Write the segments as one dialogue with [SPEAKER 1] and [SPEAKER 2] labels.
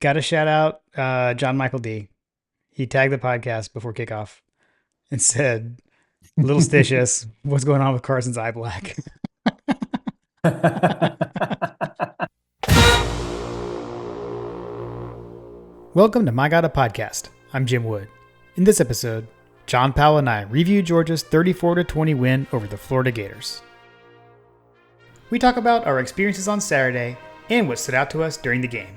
[SPEAKER 1] Got to shout out John Michael D. He tagged the podcast before kickoff and said, "Little stitious, what's going on with Carson's eye black?" Welcome to My God a Podcast. I'm Jim Wood. In this episode, John Powell and I review Georgia's 34-20 win over the Florida Gators. We talk about our experiences on Saturday and what stood out to us during the game.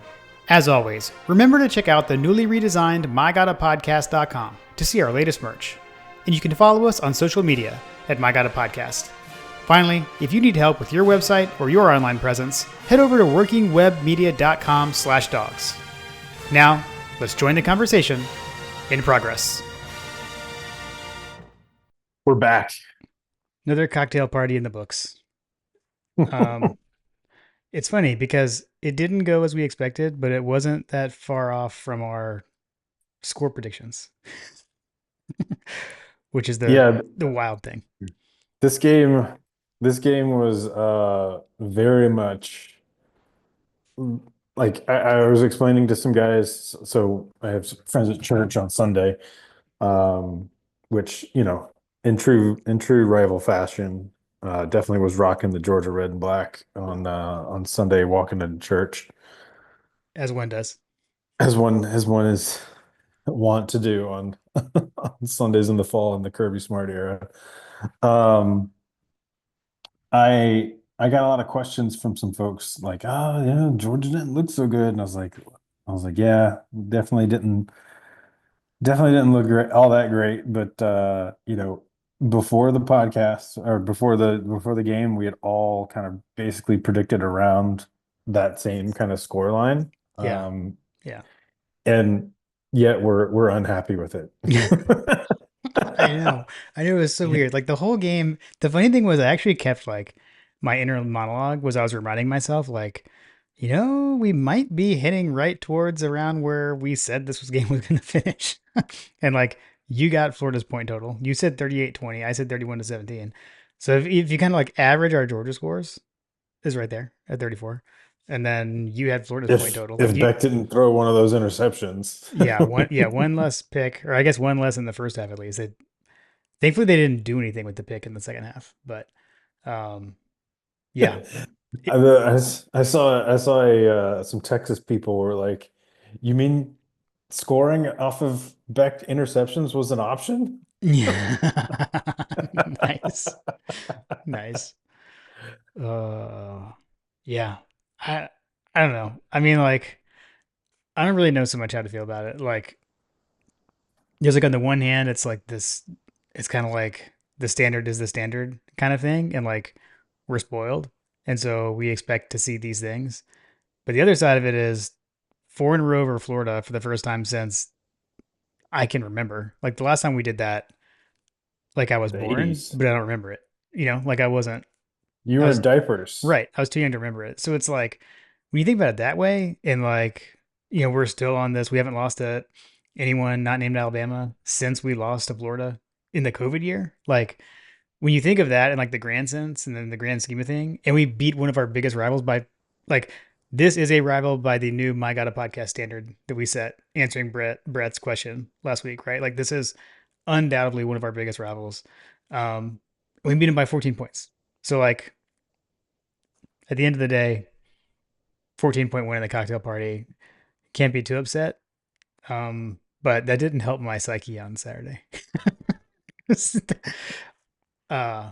[SPEAKER 1] As always, remember to check out the newly redesigned MyGottaPodcast.com to see our latest merch. And you can follow us on social media at MyGottaPodcast. Finally, if you need help with your website or your online presence, head over to workingwebmedia.com/dogs. Now, let's join the conversation in progress.
[SPEAKER 2] We're back.
[SPEAKER 1] Another cocktail party in the books. It's funny because it didn't go as we expected, but it wasn't that far off from our score predictions, which is the wild thing.
[SPEAKER 2] This game was very much like I was explaining to some guys. So I have some friends at church on Sunday, which in true rival fashion, definitely was rocking the Georgia red and black on Sunday, walking into church,
[SPEAKER 1] As one does.
[SPEAKER 2] as one is want to do on on Sundays in the fall in the Kirby Smart era. Um, I got a lot of questions from some folks like, oh yeah, Georgia didn't look so good. And I was like, yeah, definitely didn't look great, all that great. But before the podcast or before the game, we had all kind of basically predicted around that same kind of score line.
[SPEAKER 1] Yeah. Yeah.
[SPEAKER 2] And yet we're unhappy with it.
[SPEAKER 1] I know. I know it was so weird. Like the whole game, the funny thing was I actually kept like my inner monologue was I was reminding myself like, we might be heading right towards around where we said this game was going to finish. And like you got Florida's point total. You said 38-20. I said 31-17. So if you kind of like average our Georgia scores is right there at 34. And then you had Florida's point total. Like
[SPEAKER 2] If
[SPEAKER 1] you
[SPEAKER 2] Beck didn't throw one of those interceptions.
[SPEAKER 1] one less pick, or I guess one less in the first half at least. Thankfully they didn't do anything with the pick in the second half, but yeah.
[SPEAKER 2] I saw some Texas people were like, "You mean scoring off of Beck interceptions was an option?"
[SPEAKER 1] Yeah. Nice. Nice. Yeah. I I don't know. I mean, like, I don't really know so much how to feel about it. Like, there's like on the one hand, it's like this. It's kind of like the standard is the standard kind of thing, and like we're spoiled, and so we expect to see these things. But the other side of it is 4 in a row over Florida for the first time since I can remember. Like the last time we did that, like I was
[SPEAKER 2] The
[SPEAKER 1] born,
[SPEAKER 2] 80s.
[SPEAKER 1] but I don't remember it. Like I wasn't.
[SPEAKER 2] You
[SPEAKER 1] I
[SPEAKER 2] were in
[SPEAKER 1] was
[SPEAKER 2] diapers.
[SPEAKER 1] right. I was too young to remember it. So it's like when you think about it that way, and like we're still on this. We haven't lost to anyone not named Alabama since we lost to Florida in the COVID year. Like when you think of that in like the grand sense and then the grand scheme of thing, and we beat one of our biggest rivals by like this is a rival by the new My God a Podcast standard that we set answering Brett's question last week, right? Like this is undoubtedly one of our biggest rivals. We beat him by 14 points. So like at the end of the day, 14-point win in the cocktail party. Can't be too upset. But that didn't help my psyche on Saturday. uh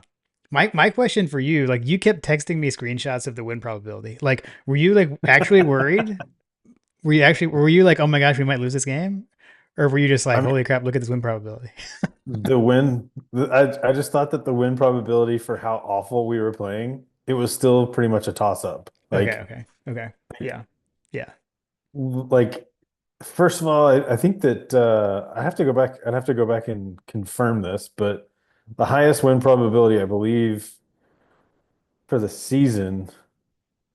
[SPEAKER 1] my question for you, like you kept texting me screenshots of the win probability. Like, were you like actually worried? Were you like, oh my gosh, we might lose this game? Or were you just
[SPEAKER 2] I
[SPEAKER 1] like,
[SPEAKER 2] mean,
[SPEAKER 1] holy crap, look at this win probability?
[SPEAKER 2] I just thought that the win probability for how awful we were playing, it was still pretty much a toss up.
[SPEAKER 1] Okay. Yeah. Yeah.
[SPEAKER 2] Like first of all, I think that I have to go back. I'd have to go back and confirm this, but the highest win probability, I believe, for the season,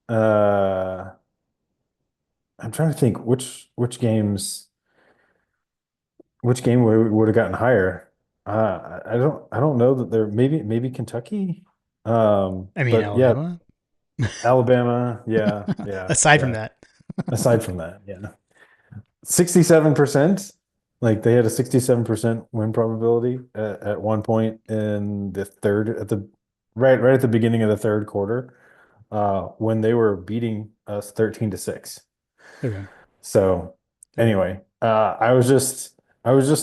[SPEAKER 2] uh, I'm trying to think which game would have gotten higher. I don't know that there maybe Kentucky.
[SPEAKER 1] I mean,
[SPEAKER 2] But yeah,
[SPEAKER 1] Alabama.
[SPEAKER 2] Alabama, yeah, yeah,
[SPEAKER 1] Aside from
[SPEAKER 2] yeah.
[SPEAKER 1] that.
[SPEAKER 2] Aside from that, yeah. 67%. Like they had a 67% win probability at one point in the third at the right at the beginning of the third quarter, when they were beating us 13-6.
[SPEAKER 1] Okay.
[SPEAKER 2] So
[SPEAKER 1] Okay.
[SPEAKER 2] anyway, I was just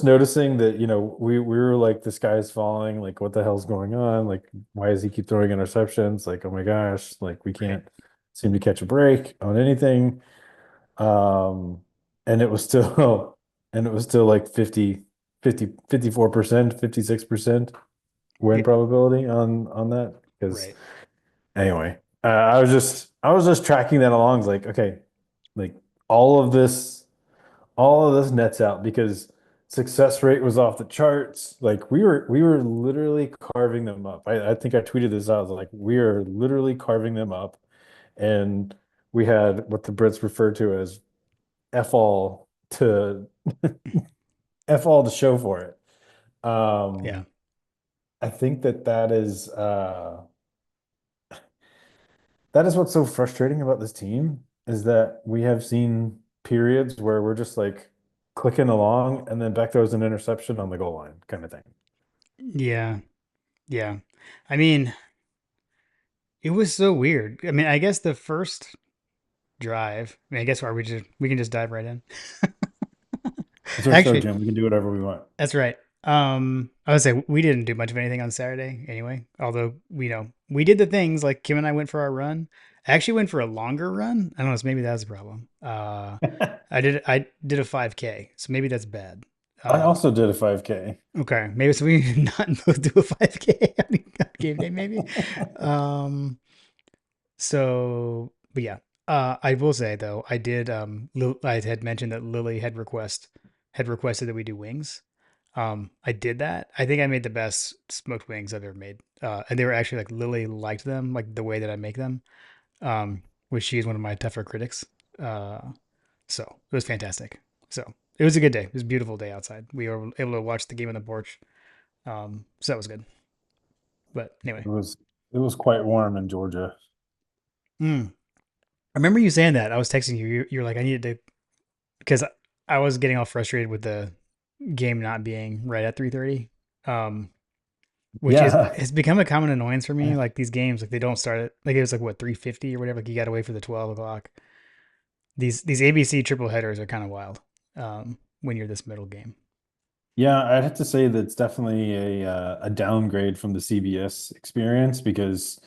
[SPEAKER 2] noticing that, we were like, this guy's falling, like what the hell's going on? Like, why does he keep throwing interceptions? Like, oh my gosh, like we
[SPEAKER 1] Right.
[SPEAKER 2] can't seem to catch a break on anything. Um, and it was still and it was still like 54%, 56% win
[SPEAKER 1] Yeah.
[SPEAKER 2] probability on that. Because
[SPEAKER 1] Right.
[SPEAKER 2] anyway, I was just tracking that along. It's like, okay, like all of this all of this nets out because success rate was off the charts. Like we were literally carving them up. I think I tweeted this out. I was like, we are literally carving them up. And we had what the Brits refer to as F all to F all to show for it.
[SPEAKER 1] Yeah.
[SPEAKER 2] I think that is what's so frustrating about this team is that we have seen periods where we're just like clicking along and then Beck throws an interception on the goal line kind of thing.
[SPEAKER 1] Yeah. Yeah. I mean, it was so weird. I mean, I guess the first drive, I mean, I guess we can just dive right in.
[SPEAKER 2] It's our show,
[SPEAKER 1] Actually,
[SPEAKER 2] Jim. We can do whatever we want.
[SPEAKER 1] that's right. I would say we didn't do much of anything on Saturday anyway. Although we did the things like Kim and I went for our run. I actually went for a longer run. I don't know, so maybe that's a problem. I did a 5K, so maybe that's bad.
[SPEAKER 2] I
[SPEAKER 1] Uh,
[SPEAKER 2] also did a 5K.
[SPEAKER 1] okay, maybe so we need to not both do a 5K on game day maybe. Um, but yeah, I will say though, I did. I had mentioned that Lily had requested that we do wings. I did that. I think I made the best smoked wings I've ever made. And they were actually like Lily liked them, like the way that I make them. Which she is one of my tougher critics. Uh, so it was fantastic. So it was a good day. It was a beautiful day outside. We were able to watch the game on the porch. So that was good. But anyway,
[SPEAKER 2] It was it was quite warm in Georgia.
[SPEAKER 1] I remember you saying that. I was texting you. You're like, I needed to because I was getting all frustrated with the game not being right at 3:30. Um, which is
[SPEAKER 2] Yeah.
[SPEAKER 1] has become a common annoyance for me. Like these games, like they don't start at like it was like what 3:50 or whatever. Like you got to wait for the 12 o'clock. These ABC triple headers are kind of wild. When you're this middle game.
[SPEAKER 2] Yeah, I'd have to say that it's definitely a downgrade from the CBS experience because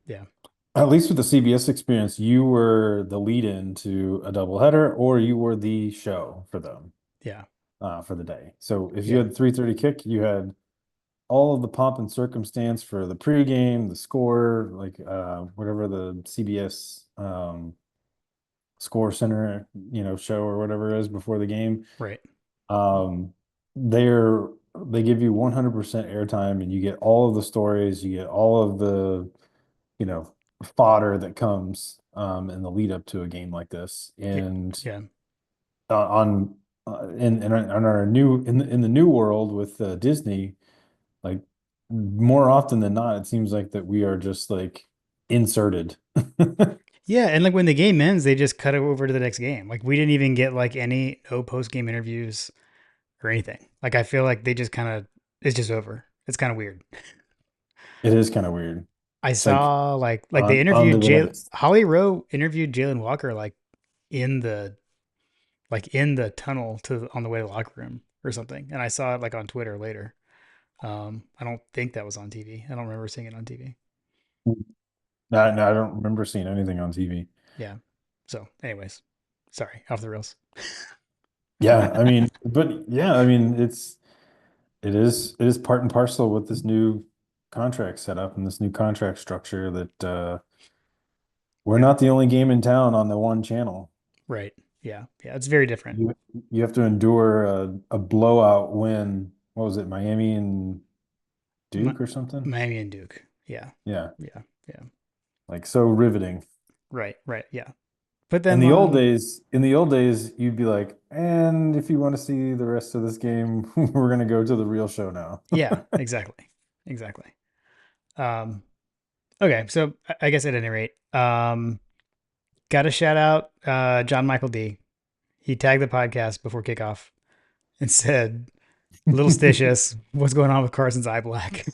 [SPEAKER 1] Yeah,
[SPEAKER 2] at least with the CBS experience, you were the lead in to a doubleheader or you were the show for them
[SPEAKER 1] yeah,
[SPEAKER 2] for the day. So if you
[SPEAKER 1] yeah,
[SPEAKER 2] had 3:30 kick, you had all of the pomp and circumstance for the pregame, the score, like whatever the CBS score center, show or whatever it is before the game.
[SPEAKER 1] right.
[SPEAKER 2] Um, they're they give you 100% airtime and you get all of the stories, you get all of the, you know, fodder that comes in the lead up to a game like this.
[SPEAKER 1] Yeah,
[SPEAKER 2] And
[SPEAKER 1] yeah,
[SPEAKER 2] on in our new in the new world with Disney, like more often than not, it seems like that we are just like inserted.
[SPEAKER 1] yeah. And like when the game ends, they just cut it over to the next game. Like we didn't even get like any no post game interviews or anything. Like I feel like they just kind of it's just over. It's kind of weird.
[SPEAKER 2] It is kind of weird.
[SPEAKER 1] I
[SPEAKER 2] It's like
[SPEAKER 1] saw like they
[SPEAKER 2] on to
[SPEAKER 1] interviewed
[SPEAKER 2] the
[SPEAKER 1] Jay
[SPEAKER 2] next.
[SPEAKER 1] Holly Rowe interviewed Jalen Walker in the in the tunnel to on the way to the locker room or something, and I saw it like on Twitter later. I don't think that was on TV. I don't remember seeing it on TV.
[SPEAKER 2] No, no, I don't remember seeing anything on TV.
[SPEAKER 1] Yeah. So, anyways, sorry, off the rails.
[SPEAKER 2] Yeah, I mean, it is part and parcel with this new contract setup and this new contract structure that we're
[SPEAKER 1] Yeah.
[SPEAKER 2] not the only game in town on the one channel.
[SPEAKER 1] Right. Yeah. Yeah. It's very different.
[SPEAKER 2] You you have to endure a blowout win. What was it, Miami and
[SPEAKER 1] Mi-
[SPEAKER 2] Duke or something?
[SPEAKER 1] Miami and Duke. Yeah.
[SPEAKER 2] Yeah,
[SPEAKER 1] Yeah. Yeah.
[SPEAKER 2] like so riveting.
[SPEAKER 1] Right. Right. Yeah. But
[SPEAKER 2] In
[SPEAKER 1] then
[SPEAKER 2] the old days, you'd be like, and if you want to see the rest of this game, we're gonna go to the real show now.
[SPEAKER 1] yeah, exactly. Exactly. Um, okay. So I guess at any rate, got to shout out John Michael D. he tagged the podcast before kickoff and said, "Little stitious, what's going on with Carson's eye black?"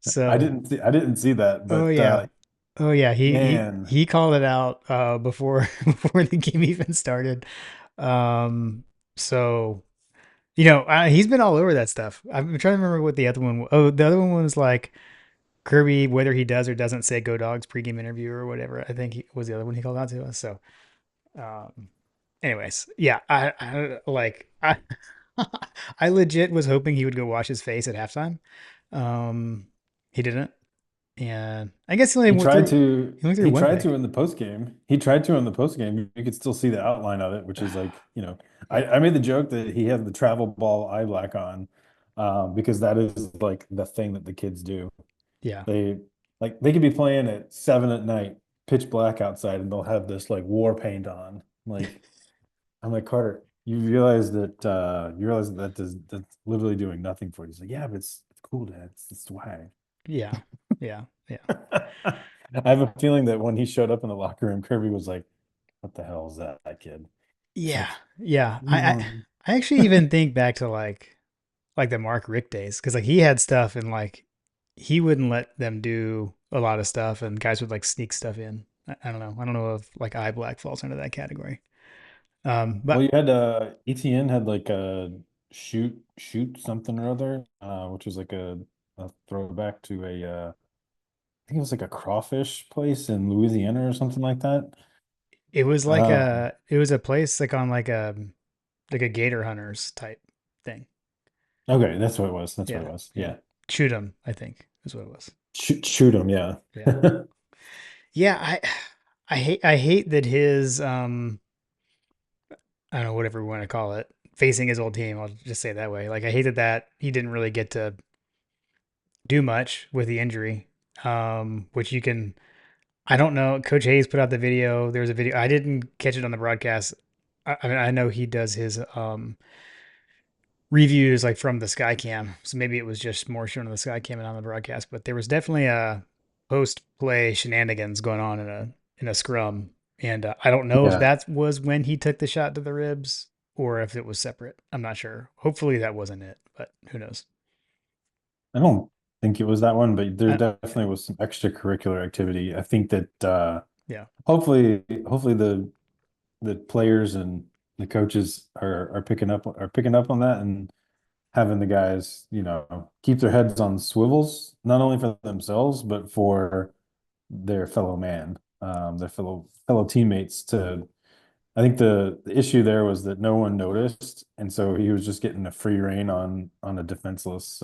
[SPEAKER 1] So,
[SPEAKER 2] I didn't see that,
[SPEAKER 1] oh
[SPEAKER 2] but
[SPEAKER 1] yeah, oh yeah,
[SPEAKER 2] man,
[SPEAKER 1] he called it out before before the game even started. Um, so he's been all over that stuff. I'm trying to remember what the other one. Oh, the other one was like Kirby, whether he does or doesn't say "Go Dogs" pregame interview or whatever. I think he was the other one he called out to us. So, um, anyways, yeah, I like I legit was hoping he would go wash his face at halftime. Um, he didn't, and I guess he only threw
[SPEAKER 2] he
[SPEAKER 1] one
[SPEAKER 2] tried to
[SPEAKER 1] pick.
[SPEAKER 2] in the post game. He tried to in the post game. You could still see the outline of it, which is like, I
[SPEAKER 1] Yeah,
[SPEAKER 2] made the joke that he had the travel ball eye black on, because that is like the thing that the kids do.
[SPEAKER 1] yeah,
[SPEAKER 2] They they could be playing at 7 at night, pitch black outside, and they'll have this like war paint on. Like, I'm like, Carter, you realize that's literally doing nothing for you. He's like, yeah, but it's cool, Dad. It's swag.
[SPEAKER 1] yeah, yeah, yeah,
[SPEAKER 2] I have a feeling that when he showed up in the locker room, Kirby was like, "What the hell is that kid?" It's
[SPEAKER 1] yeah,
[SPEAKER 2] like,
[SPEAKER 1] yeah.
[SPEAKER 2] "Leave him alone."
[SPEAKER 1] I actually even think back to like the Mark Rick days because like he had stuff and like he wouldn't let them do a lot of stuff and guys would like sneak stuff in. I don't know. I don't know if like eye black falls under that category.
[SPEAKER 2] Well,
[SPEAKER 1] But
[SPEAKER 2] you had ETN had like a shoot something or other, which was like a throwback to I think it was like a crawfish place in Louisiana or something like that. Um,
[SPEAKER 1] it was a place like on like a gator hunters type thing.
[SPEAKER 2] okay, that's what it was. That's what it
[SPEAKER 1] Yeah,
[SPEAKER 2] was.
[SPEAKER 1] yeah.
[SPEAKER 2] Yeah,
[SPEAKER 1] Shoot 'em, I think is what it was.
[SPEAKER 2] shoot him. Yeah.
[SPEAKER 1] Yeah. Yeah, I hate that his I don't know whatever we want to call it, facing his old team. I'll just say it that way. Like I hated that he didn't really get to do much with the injury. Which you can I don't know. Coach Hayes put out the video. There was a video. I didn't catch it on the broadcast. I mean, I know he does his reviews like from the Skycam, so maybe it was just more shown on the Skycam and on the broadcast. But there was definitely a post play shenanigans going on in a scrum, and I don't know if
[SPEAKER 2] Yeah.
[SPEAKER 1] that was when he took the shot to the ribs or if it was separate. I'm not sure. Hopefully that wasn't it, but who knows?
[SPEAKER 2] I don't think it was that one, but there
[SPEAKER 1] Uh,
[SPEAKER 2] definitely was some extracurricular activity. I think that
[SPEAKER 1] yeah,
[SPEAKER 2] hopefully the players and the coaches are picking up on that and having the guys, keep their heads on swivels, not only for themselves, but for their fellow man, their fellow teammates to I think the issue there was that no one noticed, and so he was just getting a free rein on a defenseless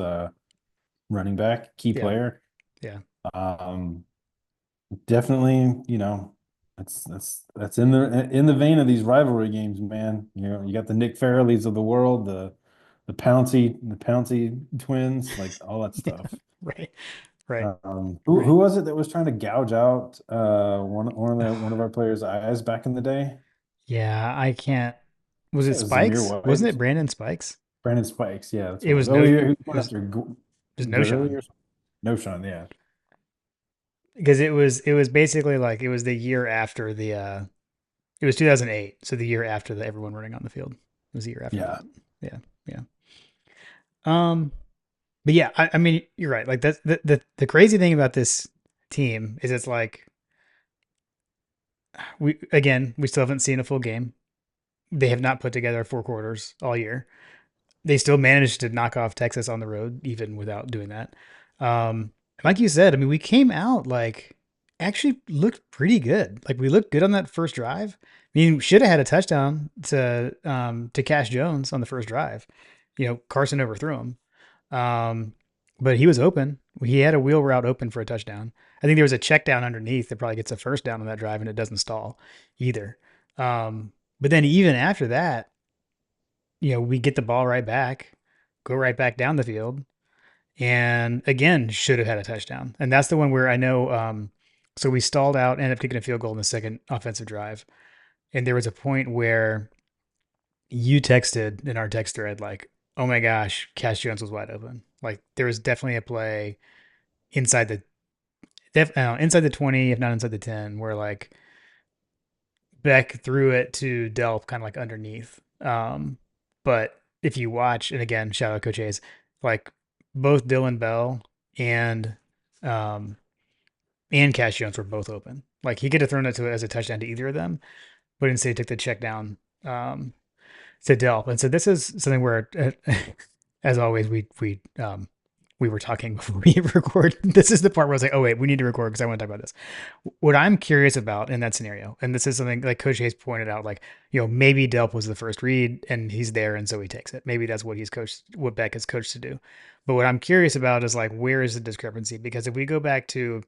[SPEAKER 2] running back, key
[SPEAKER 1] yeah,
[SPEAKER 2] player.
[SPEAKER 1] yeah,
[SPEAKER 2] Um, definitely, that's in the vein of these rivalry games, man. You got the Nick Farrellys of the world, the Pouncey twins, like all that
[SPEAKER 1] yeah.
[SPEAKER 2] stuff.
[SPEAKER 1] Right, right,
[SPEAKER 2] Who
[SPEAKER 1] right.
[SPEAKER 2] was it that was trying to gouge out one of our players' eyes back in the day?
[SPEAKER 1] Yeah, I can't. Was it
[SPEAKER 2] It was Zamir
[SPEAKER 1] Spikes? Wasn't it
[SPEAKER 2] White,
[SPEAKER 1] Brandon Spikes?
[SPEAKER 2] Brandon Spikes. Yeah, that's
[SPEAKER 1] It
[SPEAKER 2] what it
[SPEAKER 1] was
[SPEAKER 2] was. Oh, yeah,
[SPEAKER 1] it
[SPEAKER 2] who's going
[SPEAKER 1] was
[SPEAKER 2] after
[SPEAKER 1] just no
[SPEAKER 2] Gurley
[SPEAKER 1] Sean
[SPEAKER 2] or something? No, Sean. Yeah,
[SPEAKER 1] because it was basically like it was the year after the it was 2008, so the year after the everyone running on the field it was the year after
[SPEAKER 2] yeah.
[SPEAKER 1] that. Yeah, yeah. Um, but yeah, I mean you're right. Like that's the crazy thing about this team is it's like we still haven't seen a full game. They have not put together four quarters all year. They still managed to knock off Texas on the road, even without doing that. Like you said, I mean, we came out like actually looked pretty good. Like we looked good on that first drive. I mean, should have had a touchdown to Cash Jones on the first drive. Carson overthrew him. But he was open. He had a wheel route open for a touchdown. I think there was a check down underneath that probably gets a first down on that drive and it doesn't stall either. But then even after that, we get the ball right back, go right back down the field, and again should have had a touchdown. And that's the one where I know. So we stalled out, ended up kicking a field goal in the second offensive drive, and there was a point where you texted in our text thread like, "Oh my gosh, Cash Jones was wide open." Like there was definitely a play inside the inside the 20, if not inside the 10, where like Beck threw it to Delp kind of like underneath. But if you watch, and again, shout out Coach Hayes, like both Dylan Bell and um and Cash Jones were both open. Like he could have thrown it to it as a touchdown to either of them, but instead he took the check down to Delp. And so this is something where, as always, we were talking before we record. This is the part where I was like, oh wait, we need to record because I want to talk about this. What I'm curious about in that scenario, and this is something like Coach Hayes pointed out, like maybe Delp was the first read and he's there, and so he takes it. Maybe that's what he's coached, what Beck is coached to do. But what I'm curious about is like where is the discrepancy? Because if we go back to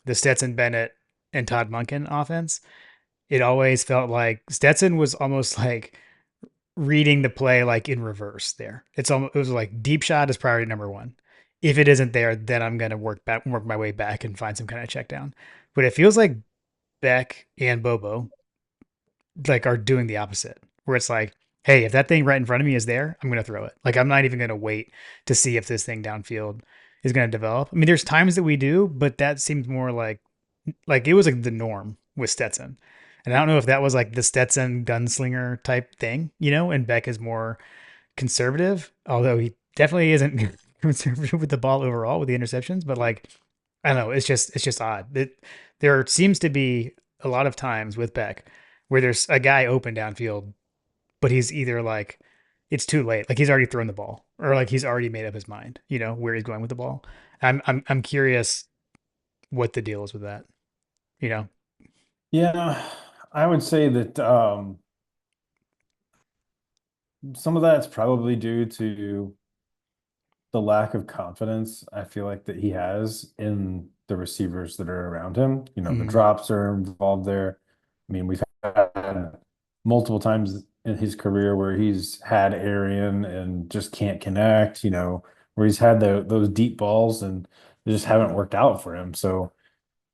[SPEAKER 1] the Stetson Bennett and Todd Monken offense, it always felt like Stetson was almost like reading the play like in reverse there. It was like deep shot is priority number one. If it isn't there, then I'm gonna work my way back and find some kind of check down. But it feels like Beck and Bobo like are doing the opposite, where it's like, hey, if that thing right in front of me is there, I'm gonna throw it. Like I'm not even gonna wait to see if this thing downfield is gonna develop. I mean, there's times that we do, but that seems more like it was like the norm with Stetson. And I don't know if that was like the Stetson gunslinger type thing, and Beck is more conservative, although he definitely isn't conservative with the ball overall with the interceptions, but like I don't know, it's just odd. There seems to be a lot of times with Beck where there's a guy open downfield, but he's either like it's too late, like he's already thrown the ball, or like he's already made up his mind, where he's going with the ball. I'm curious what the deal is with that, you know.
[SPEAKER 2] Yeah, I would say that some of that's probably due to the lack of confidence I feel like that he has in the receivers that are around him. The
[SPEAKER 1] Mm,
[SPEAKER 2] drops are involved there. I mean, we've had multiple times in his career where he's had Arian and just can't connect, where he's had those deep balls and they just haven't worked out for him. So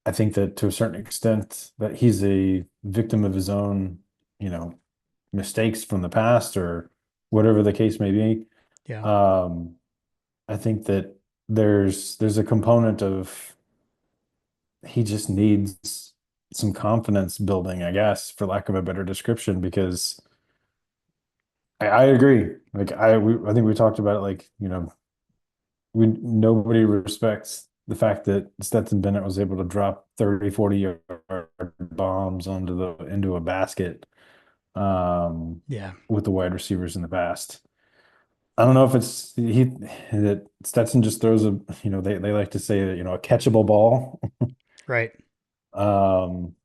[SPEAKER 2] I think that to a certain extent that he's a victim of his own, you know, mistakes from the past or whatever the case may be.
[SPEAKER 1] yeah,
[SPEAKER 2] Um, I think that there's a component of he just needs some confidence building, I guess, for lack of a better description, because I agree. Like I think we talked about it like, we nobody respects the fact that Stetson Bennett was able to drop 30, 40 yard bombs into a basket
[SPEAKER 1] yeah,
[SPEAKER 2] with the wide receivers in the past. I don't know if it's he that Stetson just throws they like to say that, a catchable ball.
[SPEAKER 1] right.
[SPEAKER 2] Um,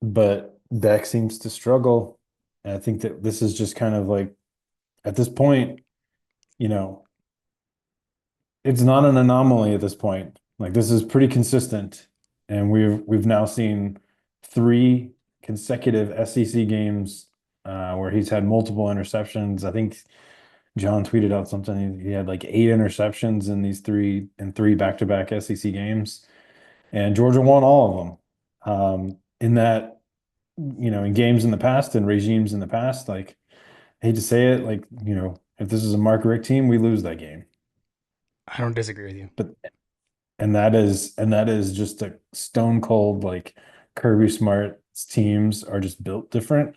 [SPEAKER 2] but Beck seems to struggle. And I think that this is just kind of like at this point, you know, it's not an anomaly at this point. Like this is pretty consistent. And we've now seen three consecutive SEC games where he's had multiple interceptions. I think John tweeted out something. He had like 8 interceptions in three back-to-back SEC games, and Georgia won all of them. In that, in games in the past and regimes in the past, like I hate to say it, like if this is a Mark Richt team, we lose that game.
[SPEAKER 1] I don't disagree with you.
[SPEAKER 2] But and that is just a stone cold like Kirby Smart's teams are just built different.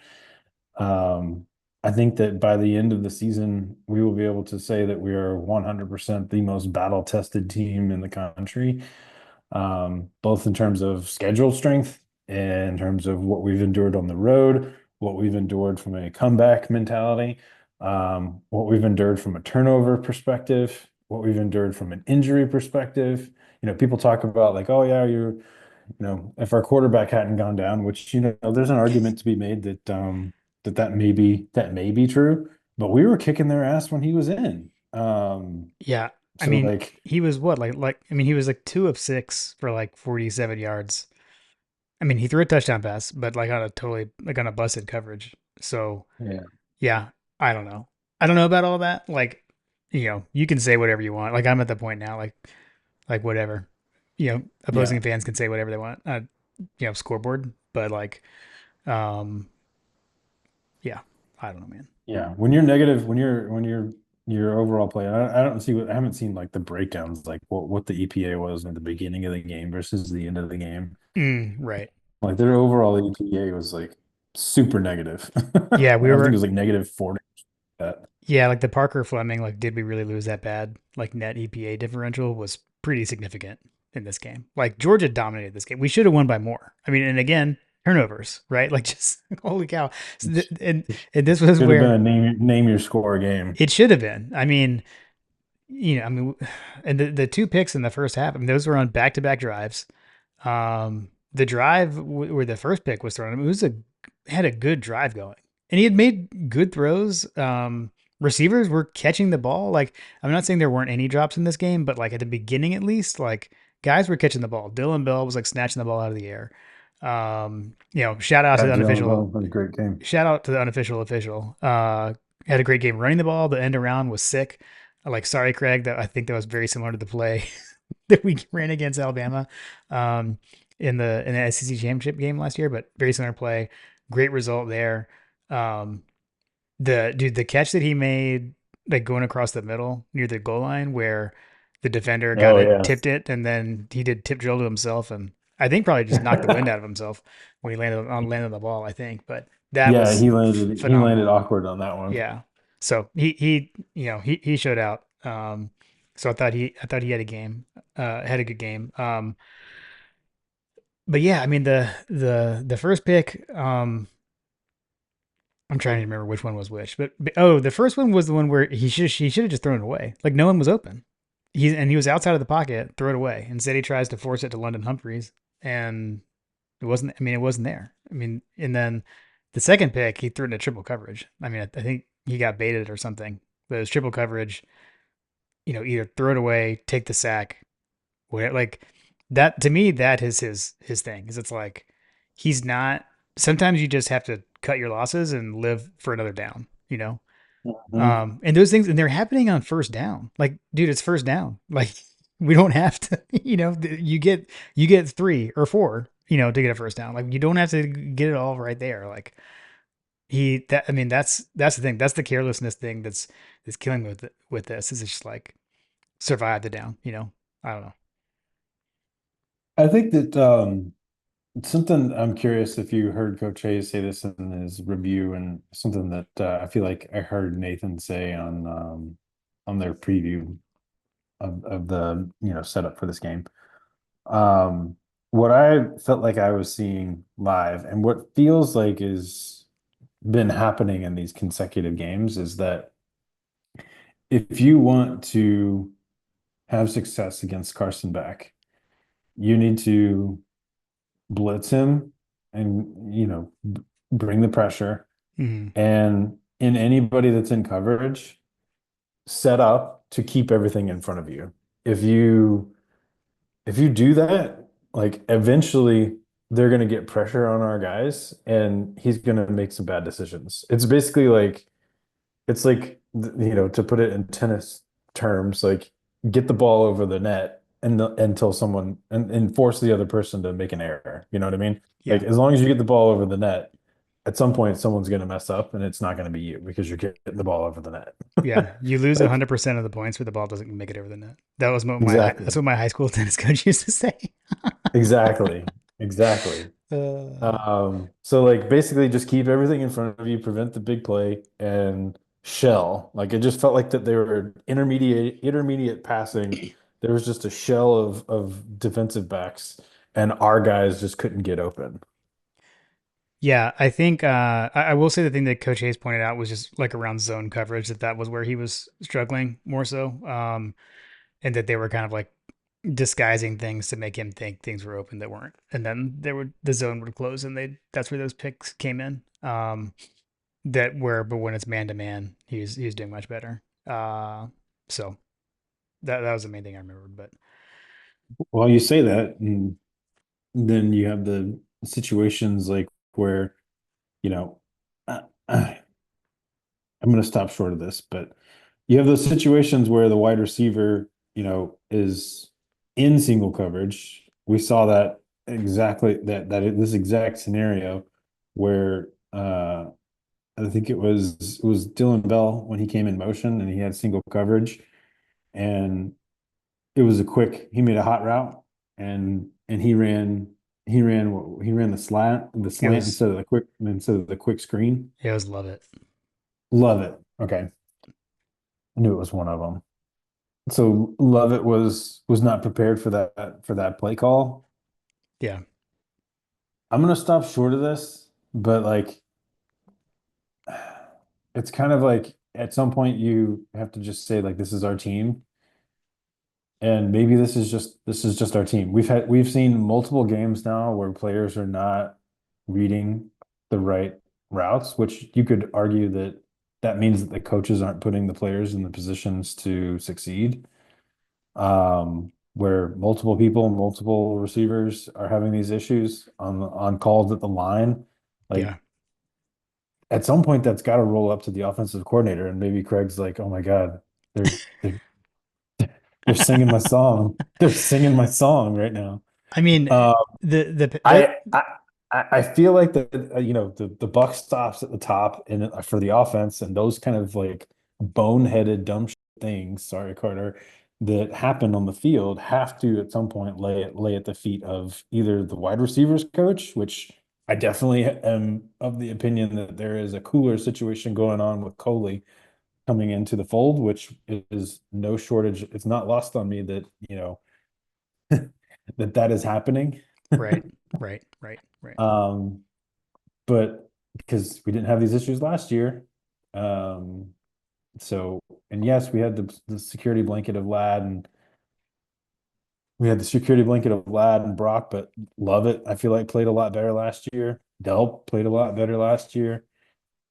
[SPEAKER 2] Um, I think that by the end of the season, we will be able to say that we are 100% the most battle tested team in the country, both in terms of schedule strength and in terms of what we've endured on the road, what we've endured from a comeback mentality, what we've endured from a turnover perspective, what we've endured from an injury perspective. People talk about like, oh yeah, if our quarterback hadn't gone down, which there's an argument to be made that that may be true, but we were kicking their ass when he was in.
[SPEAKER 1] Yeah. I
[SPEAKER 2] So
[SPEAKER 1] mean,
[SPEAKER 2] like,
[SPEAKER 1] he was what, I mean, he was like 2 of 6 for like 47 yards. I mean, he threw a touchdown pass, but like on a busted coverage. So
[SPEAKER 2] yeah,
[SPEAKER 1] yeah, I don't know. I don't know about all that. Like, you can say whatever you want. Like I'm at the point now, like whatever.
[SPEAKER 2] yeah,
[SPEAKER 1] Opposing fans can say whatever they want. Scoreboard. But like, um, yeah, I don't know, man.
[SPEAKER 2] yeah. When you're negative, when you're your overall play, I haven't seen like the breakdowns, like what the EPA was at the beginning of the game versus the end of the game.
[SPEAKER 1] Right.
[SPEAKER 2] Like their overall EPA was like super negative.
[SPEAKER 1] Yeah, we
[SPEAKER 2] I think it
[SPEAKER 1] were
[SPEAKER 2] was like negative 40. That.
[SPEAKER 1] yeah, like the Parker Fleming, like did we really lose that bad? Like net EPA differential was pretty significant in this game. Like Georgia dominated this game. We should have won by more. I mean, and again, turnovers, right? Like just holy cow. So and this was
[SPEAKER 2] Should have been
[SPEAKER 1] where
[SPEAKER 2] a name your score game.
[SPEAKER 1] it should have been. I mean, I mean, and the two picks in the first half, I mean, those were on back to back drives. The drive where the first pick was thrown, it was had a good drive going, and he had made good throws. Receivers were catching the ball. Like I'm not saying there weren't any drops in this game, but like at the beginning at least, like guys were catching the ball. Dylan Bell was like snatching the ball out of the air. Shout out to
[SPEAKER 2] Yeah,
[SPEAKER 1] the
[SPEAKER 2] Jalen
[SPEAKER 1] unofficial.
[SPEAKER 2] Bell had a great game.
[SPEAKER 1] Shout out to the unofficial official. Had a great game running the ball. The end around was sick. Like sorry, Craig. That I think that was very similar to the play that we ran against Alabama um, in the SEC championship game last year, but very similar play. Great result there. Um, the catch that he made, like going across the middle near the goal line, where the defender got
[SPEAKER 2] Oh
[SPEAKER 1] it,
[SPEAKER 2] yeah.
[SPEAKER 1] tipped it, and then he did tip drill to himself, and I think probably just knocked the wind out of himself when he landed the ball. I think, but that
[SPEAKER 2] Yeah,
[SPEAKER 1] was
[SPEAKER 2] he landed
[SPEAKER 1] phenomenal.
[SPEAKER 2] awkward on that one.
[SPEAKER 1] Yeah. So he showed out. So I thought he had a game, had a good game. But yeah, I mean the first pick, I'm trying to remember which one was which, but oh, the first one was the one where he should have just thrown it away. Like no one was open. He was outside of the pocket, throw it away. Instead, he tries to force it to London Humphreys, and it wasn't. I mean, it wasn't there. I mean, and then the second pick, he threw it into triple coverage. I mean, I think he got baited or something. But it was triple coverage. Either throw it away, take the sack, where like that to me, that is his thing. Is it's like he's not. Sometimes you just have to cut your losses and live for another down.
[SPEAKER 2] Mhm.
[SPEAKER 1] And those things, and they're happening on first down. Like, dude, it's first down. Like, we don't have to. You get 3 or 4. To get a first down. Like, you don't have to get it all right there. Like I mean, that's the thing. That's the carelessness thing that's killing me with this. Is it's just like survive the down. I don't know.
[SPEAKER 2] I think that something I'm curious if you heard Coach Hayes say this in his review, and something that I feel like I heard Nathan say on their preview of the setup for this game. Um, what I felt like I was seeing live, and what feels like is been happening in these consecutive games, is that if you want to have success against Carson Beck, you need to blitz him and bring the pressure,
[SPEAKER 1] Mm-hmm.
[SPEAKER 2] and in anybody that's in coverage, set up to keep everything in front of you. If you do that, like eventually they're going to get pressure on our guys and he's going to make some bad decisions. It's basically like it's like to put it in tennis terms, like get the ball over the net until someone and force the other person to make an error. You know what I mean?
[SPEAKER 1] Yeah,
[SPEAKER 2] Like as long as you get the ball over the net, at some point someone's going to mess up and it's not going to be you because you're getting the ball over the net.
[SPEAKER 1] yeah. You lose
[SPEAKER 2] Like
[SPEAKER 1] 100% of the points where the ball doesn't make it over the net. That was what that's
[SPEAKER 2] exactly.
[SPEAKER 1] what my high school tennis coach used to say.
[SPEAKER 2] Exactly. Exactly.
[SPEAKER 1] Uh,
[SPEAKER 2] So like basically just keep everything in front of you, prevent the big play and shell. Like it just felt like that they were intermediate passing. There was just a shell of defensive backs and our guys just couldn't get open.
[SPEAKER 1] Yeah, I think I will say the thing that Coach Hayes pointed out was just like around zone coverage that was where he was struggling more so, and that they were kind of like disguising things to make him think things were open that weren't, and then the zone would close and that's where those picks came in. But when it's man to man, he's doing much better. So that was the main thing I remembered. But
[SPEAKER 2] Well, you say that, and then you have the situations like where, you know, I, I'm going to stop short of this, but you have those situations where the wide receiver, is in single coverage. We saw that exactly this exact scenario where I think it was Dylan Bell when he came in motion and he had single coverage, and he made a hot route, and he ran he ran the
[SPEAKER 1] It
[SPEAKER 2] slant
[SPEAKER 1] was
[SPEAKER 2] instead of the quick screen.
[SPEAKER 1] it was love it.
[SPEAKER 2] Love it. Okay. I knew it was one of them. So Lovett was not prepared for that play call.
[SPEAKER 1] Yeah,
[SPEAKER 2] I'm gonna stop short of this, but like it's kind of like at some point you have to just say like this is our team. And maybe this is just our team. We've seen multiple games now where players are not reading the right routes, which you could argue that that means that the coaches aren't putting the players in the positions to succeed. Where multiple people, multiple receivers are having these issues on calls at the line. Like
[SPEAKER 1] yeah.
[SPEAKER 2] at some point that's got to roll up to the offensive coordinator, and maybe Craig's like, "Oh my God, they're they're singing my song. They're singing my song right now."
[SPEAKER 1] I mean,
[SPEAKER 2] Uh,
[SPEAKER 1] the
[SPEAKER 2] I I I feel like the buck stops at the top and for the offense and those kind of like boneheaded dumb things. Sorry, Carter, that happen on the field have to at some point lay at the feet of either the wide receivers coach, which I definitely am of the opinion that there is a cooler situation going on with Coley coming into the fold, which is no shortage. It's not lost on me that that is happening.
[SPEAKER 1] right, right.
[SPEAKER 2] Um, but because we didn't have these issues last year. Um, so, and yes, we had the security blanket of Lad and we had the security blanket of Lad and Brock, but love it. I feel like played a lot better last year. Delp played a lot better last year.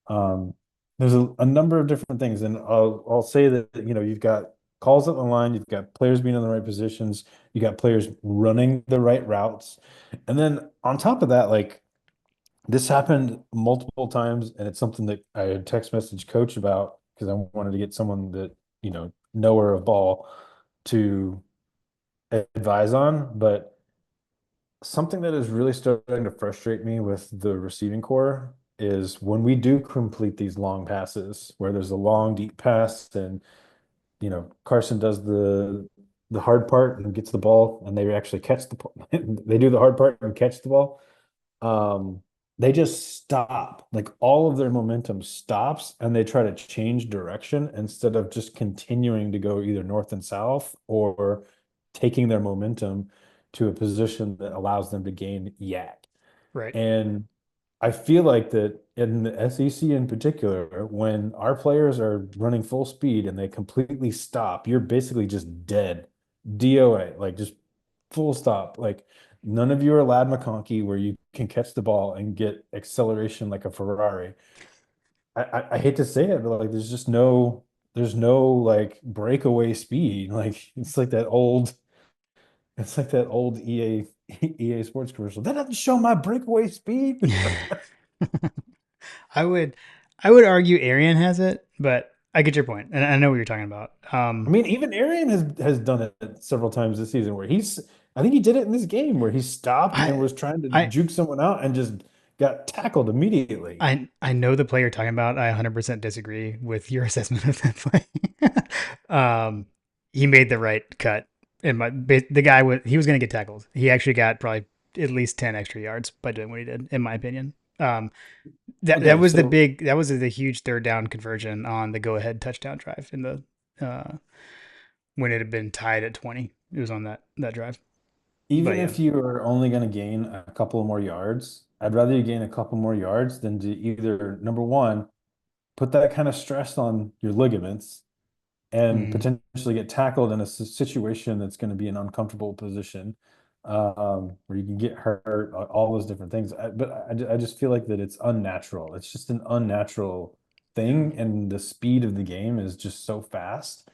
[SPEAKER 2] Um, there's a number of different things, and I'll say that you've got calls at the line, you've got players being in the right positions, you got players running the right routes, and then on top of that, like this happened multiple times, and it's something that I had text message coach about because I wanted to get someone that, knower of ball to advise on. But something that is really starting to frustrate me with the receiving core is when we do complete these long passes where there's a long deep pass and Carson does the hard part and gets the ball and they actually catch the they do the hard part and catch the ball. um, they just stop. Like all of their momentum stops and they try to change direction instead of just continuing to go either north and south or taking their momentum to a position that allows them to gain yak.
[SPEAKER 1] Right.
[SPEAKER 2] And I feel like that in the SEC in particular, when our players are running full speed and they completely stop, you're basically just dead. DOA, like just full stop. Like none of you are Lad McConkey where you can catch the ball and get acceleration like a Ferrari. I hate to say it, but like there's no like breakaway speed. Like it's like that old EA Sports commercial. That doesn't show my breakaway speed.
[SPEAKER 1] I would I would argue Arian has it, but I get your point, and I know what you're talking about.
[SPEAKER 2] I mean, even Arian has done it several times this season where I think he did it in this game where he stopped and
[SPEAKER 1] I
[SPEAKER 2] was trying to
[SPEAKER 1] I
[SPEAKER 2] juke someone out and just got tackled immediately.
[SPEAKER 1] I know the play you're talking about. I 100% disagree with your assessment of that play. He made the right cut, and the guy he was going to get tackled. He actually got probably at least 10 extra yards by doing what he did, in my opinion. That
[SPEAKER 2] Okay,
[SPEAKER 1] was
[SPEAKER 2] so
[SPEAKER 1] that was the huge third down conversion on the go ahead touchdown drive in the uh, when it had been tied at 20. It was on that drive. But
[SPEAKER 2] even
[SPEAKER 1] yeah,
[SPEAKER 2] if you are only going to gain a couple of more yards, I'd rather you gain a couple more yards than to either, number one, put that kind of stress on your ligaments and
[SPEAKER 1] mm,
[SPEAKER 2] potentially get tackled in a situation that's going to be an uncomfortable position, where you can get hurt, all those different things. But I just feel like that it's unnatural. It's just an unnatural
[SPEAKER 1] yeah,
[SPEAKER 2] thing, and the speed of the game is just so fast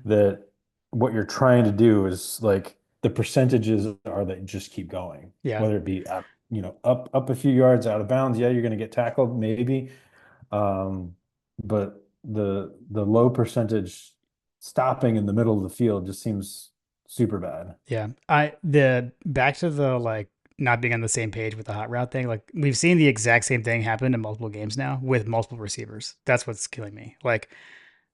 [SPEAKER 2] that what you're trying to do is like the percentages are that you just keep going,
[SPEAKER 1] yeah,
[SPEAKER 2] whether it be up a few yards out of bounds. Yeah, you're going to get tackled maybe, but the low percentage stopping in the middle of the field just seems super bad.
[SPEAKER 1] yeah. I the back to the like not being on the same page with the hot route thing. Like we've seen the exact same thing happen in multiple games now with multiple receivers. That's what's killing me. Like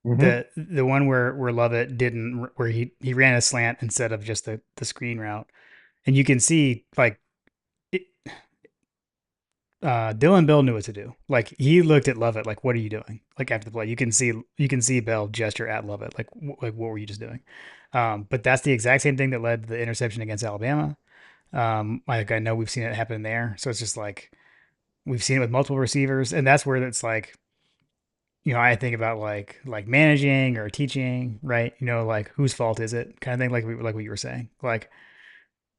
[SPEAKER 2] Hmm.
[SPEAKER 1] the one where Lovett didn't where he ran a slant instead of just the screen route, and you can see like it, Dylan Bill knew what to do. Like he looked at Lovett like, "What are you doing?" Like after the play, you can see Bell gesture at Lovett like what were you just doing? But that's the exact same thing that led to the interception against Alabama. Like I know we've seen it happen there, so it's just like we've seen it with multiple receivers, and that's where it's like I think about like managing or teaching, right? Like whose fault is it, kind of thing. Like what you were saying, like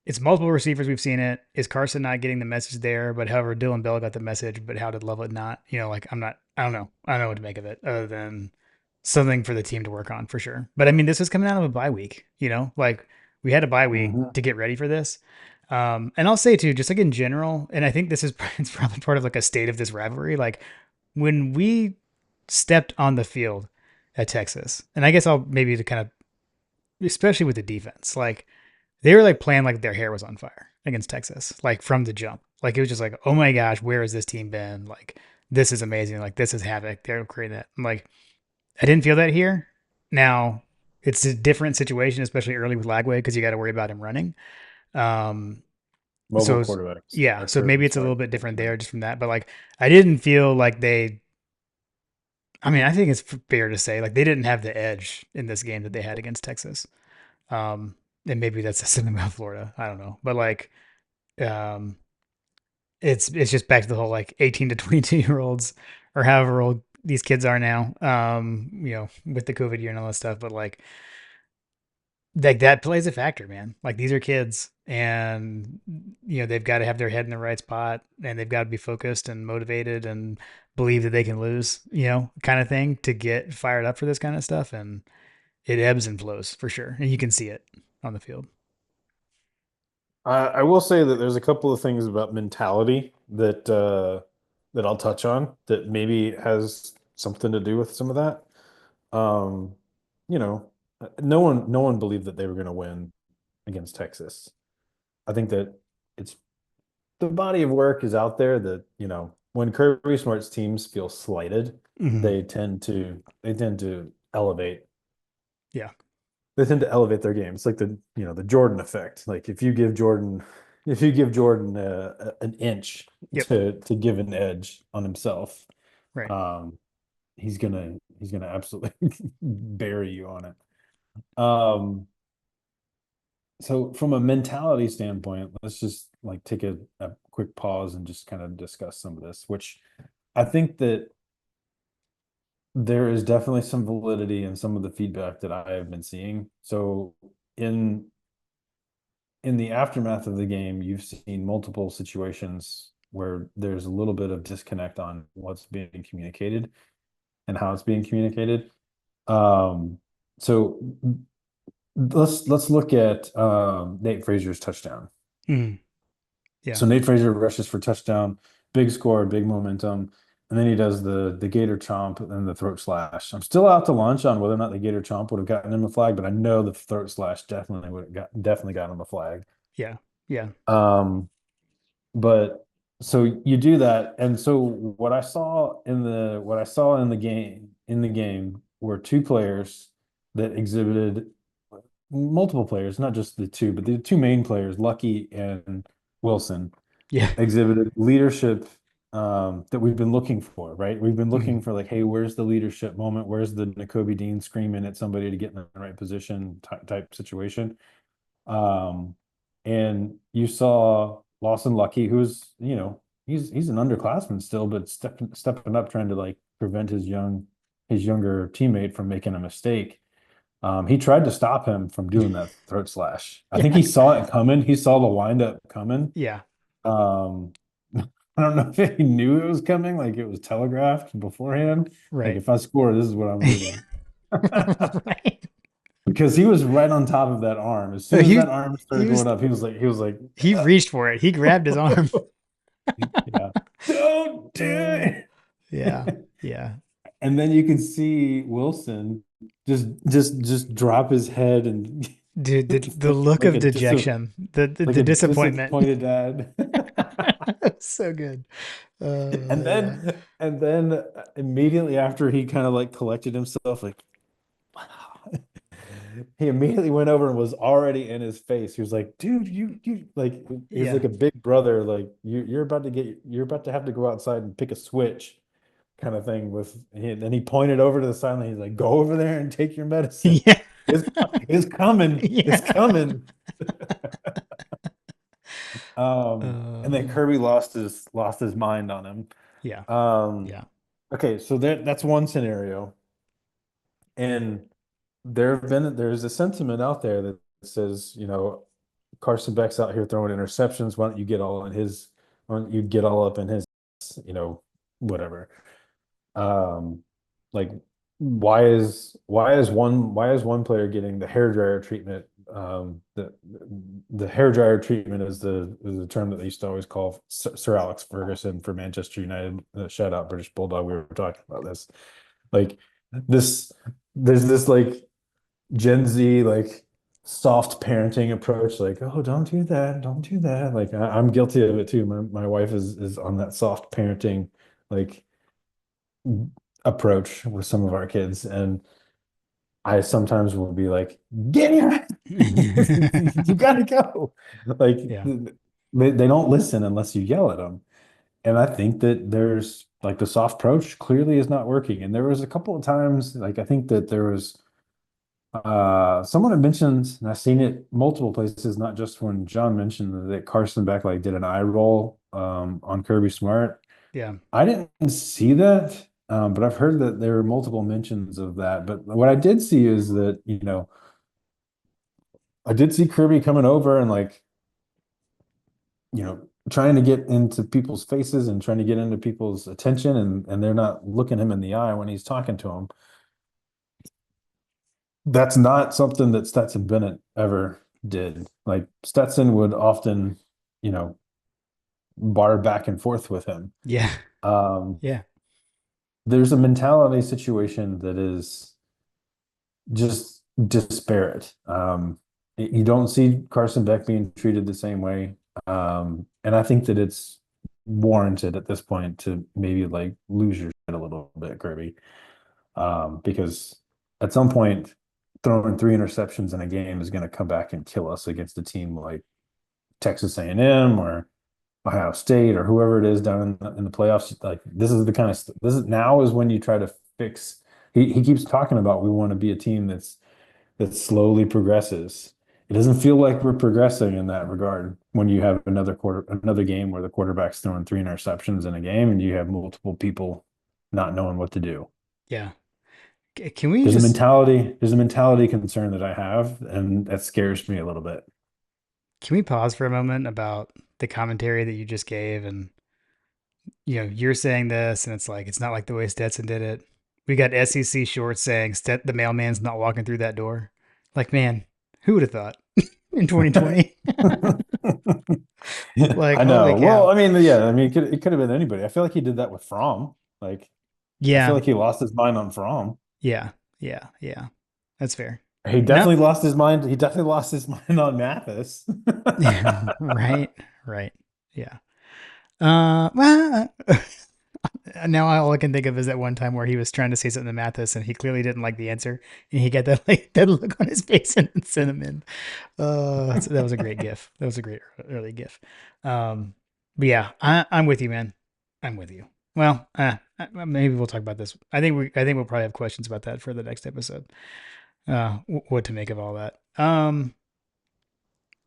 [SPEAKER 1] it's multiple receivers. We've seen it. Is Carson not getting the message there? But however, Dylan Bell got the message, but how did Lovett not? Like I'm not. I don't know. I don't know what to make of it other than something for the team to work on for sure. But I mean, this was coming out of a bye week. Like we had a bye week
[SPEAKER 2] Mhm.
[SPEAKER 1] to get ready for this. And I'll say too, just like in general, and I think this is it's probably part of like a state of this rivalry. Like when we stepped on the field at Texas, and I guess I'll maybe to kind of, especially with the defense, like they were like playing like their hair was on fire against Texas, like from the jump. Like it was just like, oh my gosh, where has this team been? Like this is amazing. Like this is havoc. They're creating that. I'm like, I didn't feel that here. Now it's a different situation, especially early with Lagway, because you got to worry about him running. Um,
[SPEAKER 2] Mobile
[SPEAKER 1] so
[SPEAKER 2] quarterbacks
[SPEAKER 1] yeah,
[SPEAKER 2] are
[SPEAKER 1] so maybe
[SPEAKER 2] certainly
[SPEAKER 1] it's a
[SPEAKER 2] smart.
[SPEAKER 1] little bit different there just from that. But like, I didn't feel like they. I mean, I think it's fair to say like they didn't have the edge in this game that they had against Texas. Um, and maybe that's something about Florida. I don't know, but like, um, it's just back to the whole like 18 to 22 year olds or however old these kids are now. With the COVID year and all that stuff, but like that plays a factor, man. Like these are kids and they've got to have their head in the right spot and they've got to be focused and motivated and believe that they can lose, kind of thing to get fired up for this kind of stuff. And it ebbs and flows for sure. And you can see it on the field.
[SPEAKER 2] I will say that there's a couple of things about mentality that I'll touch on that maybe has something to do with some of that. Um, you know, no one believed that they were going to win against Texas. I think that it's the body of work is out there that, when Kirby Smart's teams feel slighted,
[SPEAKER 1] Mm-hmm.
[SPEAKER 2] they tend to elevate
[SPEAKER 1] Yeah.
[SPEAKER 2] they tend to elevate their game. It's like the Jordan effect. Like if you give Jordan an inch
[SPEAKER 1] Yep.
[SPEAKER 2] to give an edge on himself,
[SPEAKER 1] Right.
[SPEAKER 2] um, he's gonna absolutely bury you on it. So from a mentality standpoint, let's just like take a quick pause and just kind of discuss some of this, which I think that there is definitely some validity in some of the feedback that I have been seeing. So in in the aftermath of the game, you've seen multiple situations where there's a little bit of disconnect on what's being communicated and how it's being communicated. Um, so let's look at Nate Frazier's touchdown.
[SPEAKER 1] Mm. Yeah.
[SPEAKER 2] So Nate Frazier rushes for touchdown, big score, big momentum, and then he does the gator chomp and the throat slash. I'm still out to lunch on whether or not the gator chomp would have gotten him a flag, but I know the throat slash definitely got him a flag.
[SPEAKER 1] Yeah. Yeah.
[SPEAKER 2] Um, but so you do that, and so what I saw in the game were two players that exhibited multiple players, not just the two, but the two main players, Lucky and Wilson,
[SPEAKER 1] Yeah.
[SPEAKER 2] exhibited leadership that we've been looking for, right? We've been
[SPEAKER 1] Mm-hmm.
[SPEAKER 2] looking for like, hey, where's the leadership moment? Where's the Nakobe Dean screaming at somebody to get in the right position type situation? Um, and you saw Lawson Lucky, who's, he's an underclassman still, but stepping up, trying to like prevent his younger teammate from making a mistake. He tried to stop him from doing that throat slash. I think
[SPEAKER 1] Yeah.
[SPEAKER 2] he saw it coming. He saw the windup coming.
[SPEAKER 1] Yeah.
[SPEAKER 2] Um, I don't know if he knew it was coming, like it was telegraphed beforehand. Like
[SPEAKER 1] Right.
[SPEAKER 2] if I score, this is what I'm doing.
[SPEAKER 1] Right.
[SPEAKER 2] Because he was right on top of that arm. As
[SPEAKER 1] So
[SPEAKER 2] soon as that arm
[SPEAKER 1] he
[SPEAKER 2] started
[SPEAKER 1] was
[SPEAKER 2] going up, he was like,
[SPEAKER 1] he reached for it. He grabbed his arm.
[SPEAKER 2] yeah, don't
[SPEAKER 1] Uh,
[SPEAKER 2] do
[SPEAKER 1] yeah.
[SPEAKER 2] it.
[SPEAKER 1] Yeah.
[SPEAKER 2] And then you can see Wilson just drop his head and
[SPEAKER 1] Dude, the
[SPEAKER 2] look
[SPEAKER 1] look of dejection,
[SPEAKER 2] like
[SPEAKER 1] the
[SPEAKER 2] a
[SPEAKER 1] disappointment.
[SPEAKER 2] disappointed dad.
[SPEAKER 1] So good.
[SPEAKER 2] And
[SPEAKER 1] Yeah.
[SPEAKER 2] then immediately after he kind of like collected himself, like he immediately went over and was already in his face. He was like, dude, you like he's
[SPEAKER 1] Yeah.
[SPEAKER 2] like a big brother, like you're about to have to go outside and pick a switch kind of thing then he pointed over to the sideline. He's like, go over there and take your medicine.
[SPEAKER 1] Yeah.
[SPEAKER 2] It's it's coming. It's
[SPEAKER 1] Yeah.
[SPEAKER 2] coming. And then
[SPEAKER 1] Uh,
[SPEAKER 2] Kirby lost his mind on him.
[SPEAKER 1] yeah.
[SPEAKER 2] Um,
[SPEAKER 1] Yeah.
[SPEAKER 2] okay, so that's one scenario. And there's a sentiment out there that says, Carson Beck's out here throwing interceptions. Why don't you get all up in his, you know, whatever. Um, like why is one player getting the hairdryer treatment? The hairdryer treatment is the term that they used to always call Sir Alex Ferguson for Manchester United. Shout out British Bulldog. We were talking about this. Like this, there's this like Gen Z like soft parenting approach. Like, oh, don't do that, don't do that. Like I'm guilty of it too. My wife is on that soft parenting like approach with some of our kids. And I sometimes will be like, get here. You gotta go. Like
[SPEAKER 1] Yeah.
[SPEAKER 2] they don't listen unless you yell at them. And I think that there's like the soft approach clearly is not working. And there was a couple of times, like I think that there was someone had mentioned, and I've seen it multiple places, not just when John mentioned that Carson Beck like did an eye roll on Kirby Smart.
[SPEAKER 1] Yeah.
[SPEAKER 2] I didn't see that, but I've heard that there were multiple mentions of that. But what I did see is that, I did see Kirby coming over and like, trying to get into people's faces and trying to get into people's attention, and they're not looking him in the eye when he's talking to them. That's not something that Stetson Bennett ever did. Like Stetson would often, you know, bar back and forth with him.
[SPEAKER 1] Yeah.
[SPEAKER 2] Um,
[SPEAKER 1] Yeah.
[SPEAKER 2] there's a mentality situation that is just disparate. You don't see Carson Beck being treated the same way. And I think that it's warranted at this point to maybe like lose your shit a little bit, Kirby. Because at some point, throwing three interceptions in a game is going to come back and kill us against a team like Texas A&M or Ohio State or whoever it is down in the playoffs. Like this is the kind of this is now is when you try to fix. He keeps talking about we want to be a team that slowly progresses. It doesn't feel like we're progressing in that regard when you have another game where the quarterback's throwing three interceptions in a game and you have multiple people not knowing what to do.
[SPEAKER 1] Yeah. Can we just
[SPEAKER 2] There's a mentality concern that I have, and that scares me a little bit.
[SPEAKER 1] can we pause for a moment about the commentary that you just gave? And you're saying this, and it's like it's not like the way Stetson did it. We got SEC shorts saying the mailman's not walking through that door. Like, man, who would have thought in 2020? Like,
[SPEAKER 2] I
[SPEAKER 1] holy
[SPEAKER 2] know. Well,
[SPEAKER 1] cow.
[SPEAKER 2] I mean, yeah, I mean, it could have been anybody. I feel like he did that with Fromm. Like, I feel
[SPEAKER 1] Yeah.
[SPEAKER 2] like he lost his mind on Fromm.
[SPEAKER 1] Yeah. Yeah. Yeah. That's fair.
[SPEAKER 2] He
[SPEAKER 1] No.
[SPEAKER 2] definitely lost his mind. He definitely lost his mind on Mathis.
[SPEAKER 1] Right. Right. Yeah. Well, now all I can think of is that one time where he was trying to say something to Mathis and he clearly didn't like the answer, and he got that like that look on his face and sent him in. So that was a great gif. That was a great early gif. But yeah, I'm with you, man. I'm with you. Well, maybe we'll talk about this. I think we'll probably have questions about that for the next episode. What to make of all that?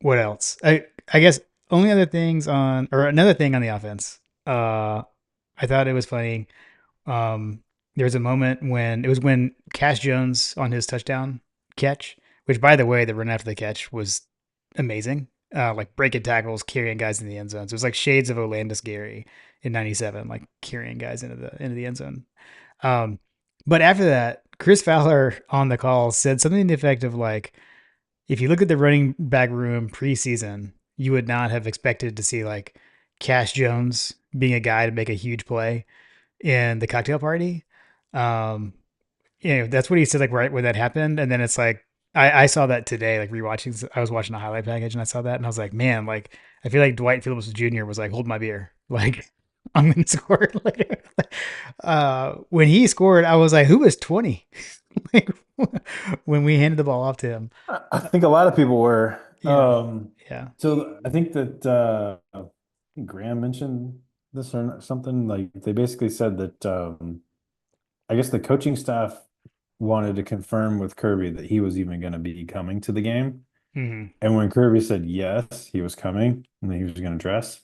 [SPEAKER 1] What else? I guess only other things on or another thing on the offense. I thought it was funny. There was a moment when Cash Jones on his touchdown catch, which by the way, the run after the catch was amazing. Like breaking tackles, carrying guys in the end zone. So it was like shades of Olandis Gary in '97, like carrying guys into the end zone. Um, but after that, Chris Fowler on the call said something to the effect of like, if you look at the running back room preseason, you would not have expected to see like Cash Jones being a guy to make a huge play in the cocktail party. Um, that's what he said like right when that happened, and then it's like I saw that today, like rewatching. I was watching a highlight package and I saw that, and I was like, man, like I feel like Dwight Phillips Jr. was like, hold my beer, like I'm gonna score later. When he scored, I was like, who was 20? like when we handed the ball off to him.
[SPEAKER 2] I think a lot of people were.
[SPEAKER 1] Yeah, yeah.
[SPEAKER 2] So I think that I think Graham mentioned this or something. Like they basically said that I guess the coaching staff wanted to confirm with Kirby that he was even going to be coming to the game.
[SPEAKER 1] Hmm.
[SPEAKER 2] And when Kirby said yes, he was coming and that he was going to dress,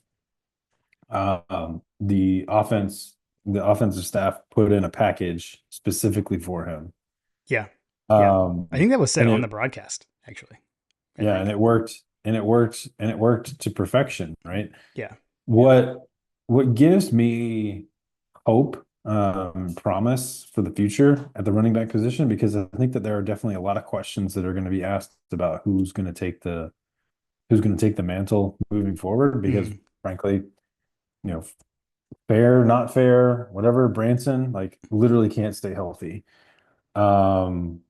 [SPEAKER 2] the offensive staff put in a package specifically for him.
[SPEAKER 1] Yeah, yeah. I
[SPEAKER 2] Um,
[SPEAKER 1] think that was said
[SPEAKER 2] and
[SPEAKER 1] on the
[SPEAKER 2] it,
[SPEAKER 1] broadcast, actually. I
[SPEAKER 2] yeah, and
[SPEAKER 1] think.
[SPEAKER 2] it worked, and it worked, and it worked to perfection, right?
[SPEAKER 1] Yeah, yeah.
[SPEAKER 2] What what gives me hope, promise for the future at the running back position, because I think that there are definitely a lot of questions that are going to be asked about who's going to take the mantle moving forward. Because
[SPEAKER 1] Hmm.
[SPEAKER 2] frankly, you know, fair, not fair, whatever, Branson like literally can't stay healthy. Um,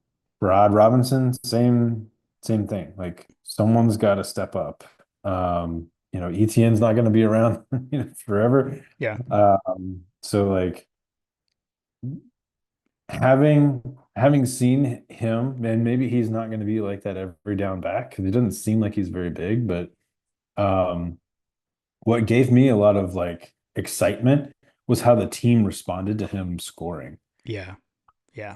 [SPEAKER 2] Rod Robinson, same thing. Like someone's got to step up. Etienne's not going to be around, forever.
[SPEAKER 1] Yeah,
[SPEAKER 2] So like having seen him, and maybe he's not going to be like that every down back because he doesn't seem like he's very big, but um, what gave me a lot of like excitement was how the team responded to him scoring.
[SPEAKER 1] yeah, yeah,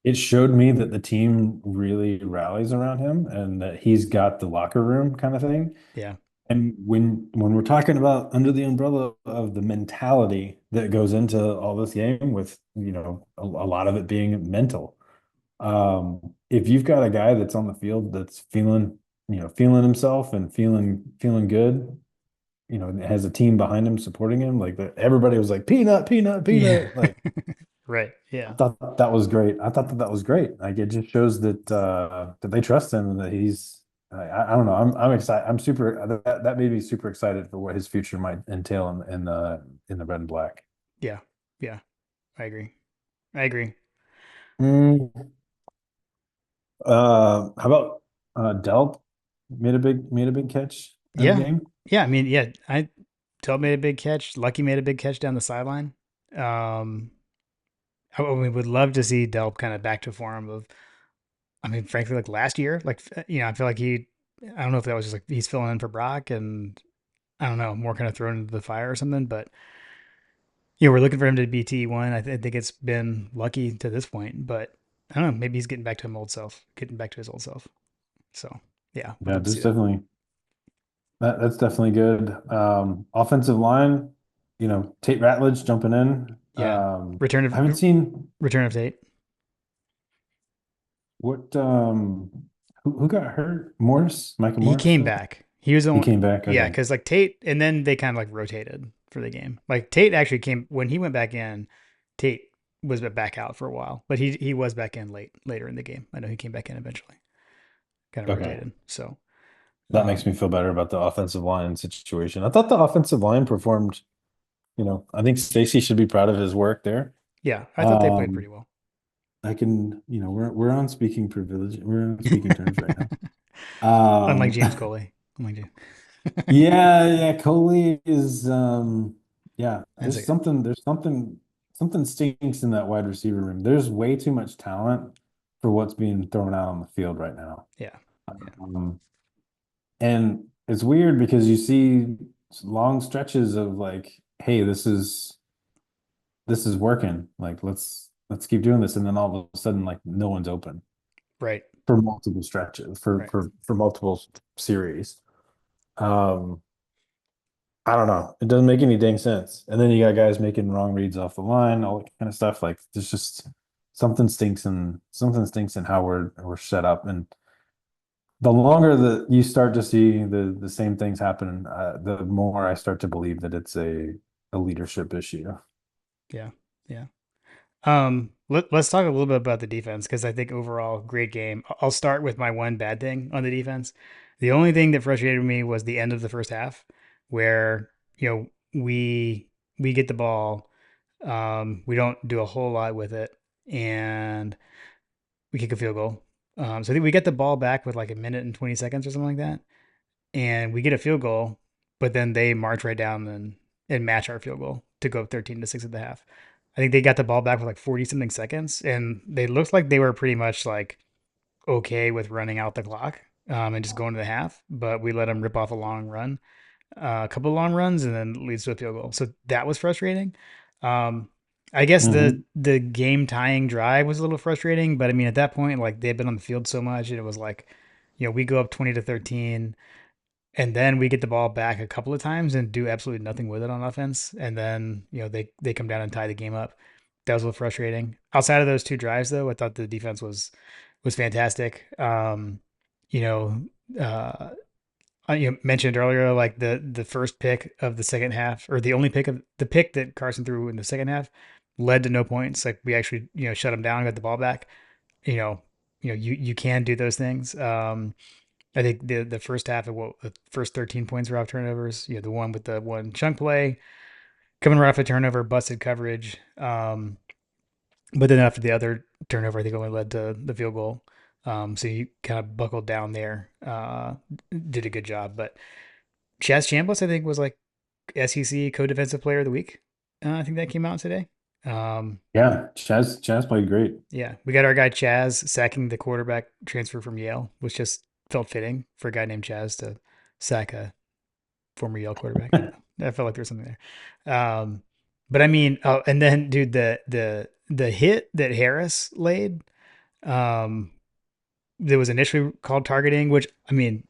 [SPEAKER 2] It showed me that the team really rallies around him and that he's got the locker room kind of thing.
[SPEAKER 1] yeah,
[SPEAKER 2] And when we're talking about under the umbrella of the mentality that goes into all this game with, a lot of it being mental. If you've got a guy that's on the field that's feeling himself and feeling good, has a team behind him supporting him, like that everybody was like peanut, peanut,
[SPEAKER 1] yeah.
[SPEAKER 2] peanut. Like
[SPEAKER 1] Right.
[SPEAKER 2] I
[SPEAKER 1] Yeah.
[SPEAKER 2] thought that was great. I thought that that was great. Like it just shows that they trust him and that he's. I don't know. I'm excited. I'm super. That made me super excited for what his future might entail in the red and black.
[SPEAKER 1] Yeah. Yeah. I agree. I agree.
[SPEAKER 2] Mm. How about Delp made a big catch in the
[SPEAKER 1] Yeah.
[SPEAKER 2] game.
[SPEAKER 1] Yeah. I mean, yeah. Telt made a big catch. Lucky made a big catch down the sideline. Um, we would love to see Delp kind of back to form of. I mean, frankly, like last year, like I feel like he. I don't know if that was just like he's filling in for Brock, and I don't know, more kind of thrown into the fire or something. But we're looking for him to be T1. I think it's been lucky to this point, but I don't know. Maybe he's getting back to him old self, getting back to his old self. So yeah, would
[SPEAKER 2] Yeah,
[SPEAKER 1] love to
[SPEAKER 2] there's
[SPEAKER 1] see that.
[SPEAKER 2] definitely that's definitely good. Offensive line, Tate Ratledge jumping in.
[SPEAKER 1] Yeah, return
[SPEAKER 2] I
[SPEAKER 1] of
[SPEAKER 2] haven't seen
[SPEAKER 1] return of Tate.
[SPEAKER 2] what who got hurt? Michael
[SPEAKER 1] He
[SPEAKER 2] Morris,
[SPEAKER 1] came
[SPEAKER 2] I think.
[SPEAKER 1] back. He was the
[SPEAKER 2] He
[SPEAKER 1] one,
[SPEAKER 2] came back.
[SPEAKER 1] yeah,
[SPEAKER 2] Okay.
[SPEAKER 1] because like Tate, and then they kind of like rotated for the game. Like Tate actually came when he went back in. Tate was back out for a while, but he was back in later in the game. I know he came back in eventually, kind of
[SPEAKER 2] Okay.
[SPEAKER 1] rotated. So
[SPEAKER 2] That makes me feel better about the offensive line situation. I thought the offensive line performed, I think Stacy should be proud of his work there.
[SPEAKER 1] yeah, I thought they played
[SPEAKER 2] Um,
[SPEAKER 1] pretty well.
[SPEAKER 2] I can, we're on speaking privilege. We're on speaking terms right now.
[SPEAKER 1] Unlike
[SPEAKER 2] Um,
[SPEAKER 1] James Coley. Unlike James.
[SPEAKER 2] yeah, yeah, Coley is yeah,
[SPEAKER 1] That's
[SPEAKER 2] there's
[SPEAKER 1] okay.
[SPEAKER 2] something stinks in that wide receiver room. There's way too much talent for what's being thrown out on the field right now.
[SPEAKER 1] Yeah. Yeah.
[SPEAKER 2] Um, and it's weird because you see long stretches of like, hey, this is working. Like let's keep doing this. And then all of a sudden, like no one's open
[SPEAKER 1] Right.
[SPEAKER 2] for multiple stretches, for
[SPEAKER 1] Right.
[SPEAKER 2] for for multiple series. Um, I don't know. It doesn't make any dang sense. And then you got guys making wrong reads off the line, all that kind of stuff. Like there's just something stinks in how we're set up. And the longer that you start to see the same things happen, the more I start to believe that it's a leadership issue.
[SPEAKER 1] Yeah. Yeah. Let's talk a little bit about the defense because I think overall great game. I'll start with my one bad thing on the defense. The only thing that frustrated me was the end of the first half, where we get the ball, we don't do a whole lot with it, and we kick a field goal. So I think we get the ball back with like a minute and 20 seconds or something like that, and we get a field goal, but then they march right down and match our field goal to go 13-6 at the half. I think they got the ball back with like 40 something seconds, and they looked like they were pretty much like okay with running out the clock and just going to the half. But we let them rip off a long run, a couple of long runs, and then leads to a field goal. So that was frustrating. Um, I guess
[SPEAKER 2] Hmm.
[SPEAKER 1] the game tying drive was a little frustrating, but I mean at that point, like they'd been on the field so much, and it was like, we go up 20-13, and then we get the ball back a couple of times and do absolutely nothing with it on offense, and then they come down and tie the game up. That was a little frustrating. Outside of those two drives, though, I thought the defense was fantastic. You know, uh, you mentioned earlier, like the first pick of the second half, or the only pick of the pick that Carson threw in the second half, led to no points. Like we actually, shut him down, got the ball back. You know, you can do those things. I think the first half of the first 13 points were off turnovers. The one with the one chunk play coming right off a turnover, busted coverage. But then after the other turnover, I think only led to the field goal. So you kind of buckled down there. Did a good job. But Chaz Chambliss, I think, was like SEC co-defensive player of the week. I think that came out today. Um,
[SPEAKER 2] Yeah, Chaz played great.
[SPEAKER 1] yeah, we got our guy Chaz sacking the quarterback transfer from Yale, which just felt fitting for a guy named Chaz to sack a former Yale quarterback. I don't know. I felt like there was something there. But I mean, oh, and then dude, the hit that Harris laid, um, that was initially called targeting, which I mean,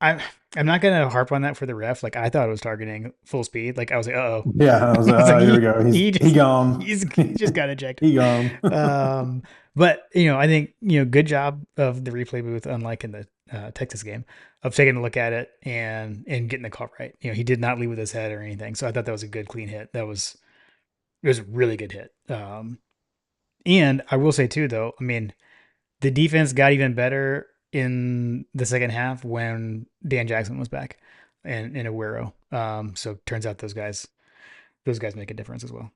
[SPEAKER 1] I I'm not gonna harp on that for the ref. Like I thought it was targeting full speed. Like I was like, oh,
[SPEAKER 2] Yeah, I was
[SPEAKER 1] I
[SPEAKER 2] like,
[SPEAKER 1] was like
[SPEAKER 2] oh, here we go.
[SPEAKER 1] he
[SPEAKER 2] He
[SPEAKER 1] just
[SPEAKER 2] gone.
[SPEAKER 1] he just got ejected.
[SPEAKER 2] He gone.
[SPEAKER 1] Um, but I think good job of the replay booth, unlike in the Texas game, of taking a look at it and getting the call right. He did not lead with his head or anything, so I thought that was a good clean hit. It was a really good hit. And I will say too, though, I mean, the defense got even better in the second half when Dan Jackson was back and Aguero. So turns out those guys make a difference as well.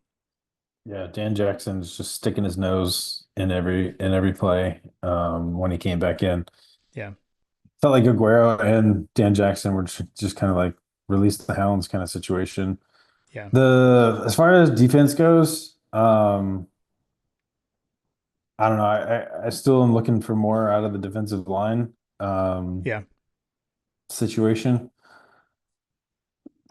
[SPEAKER 2] Yeah, Dan Jackson's just sticking his nose in every play when he came back in.
[SPEAKER 1] Yeah,
[SPEAKER 2] Felt like Aguero and Dan Jackson were just kind of like release the hounds kind of situation.
[SPEAKER 1] yeah,
[SPEAKER 2] The as far as defense goes, I don't know. I still am looking for more out of the defensive line
[SPEAKER 1] yeah.
[SPEAKER 2] situation.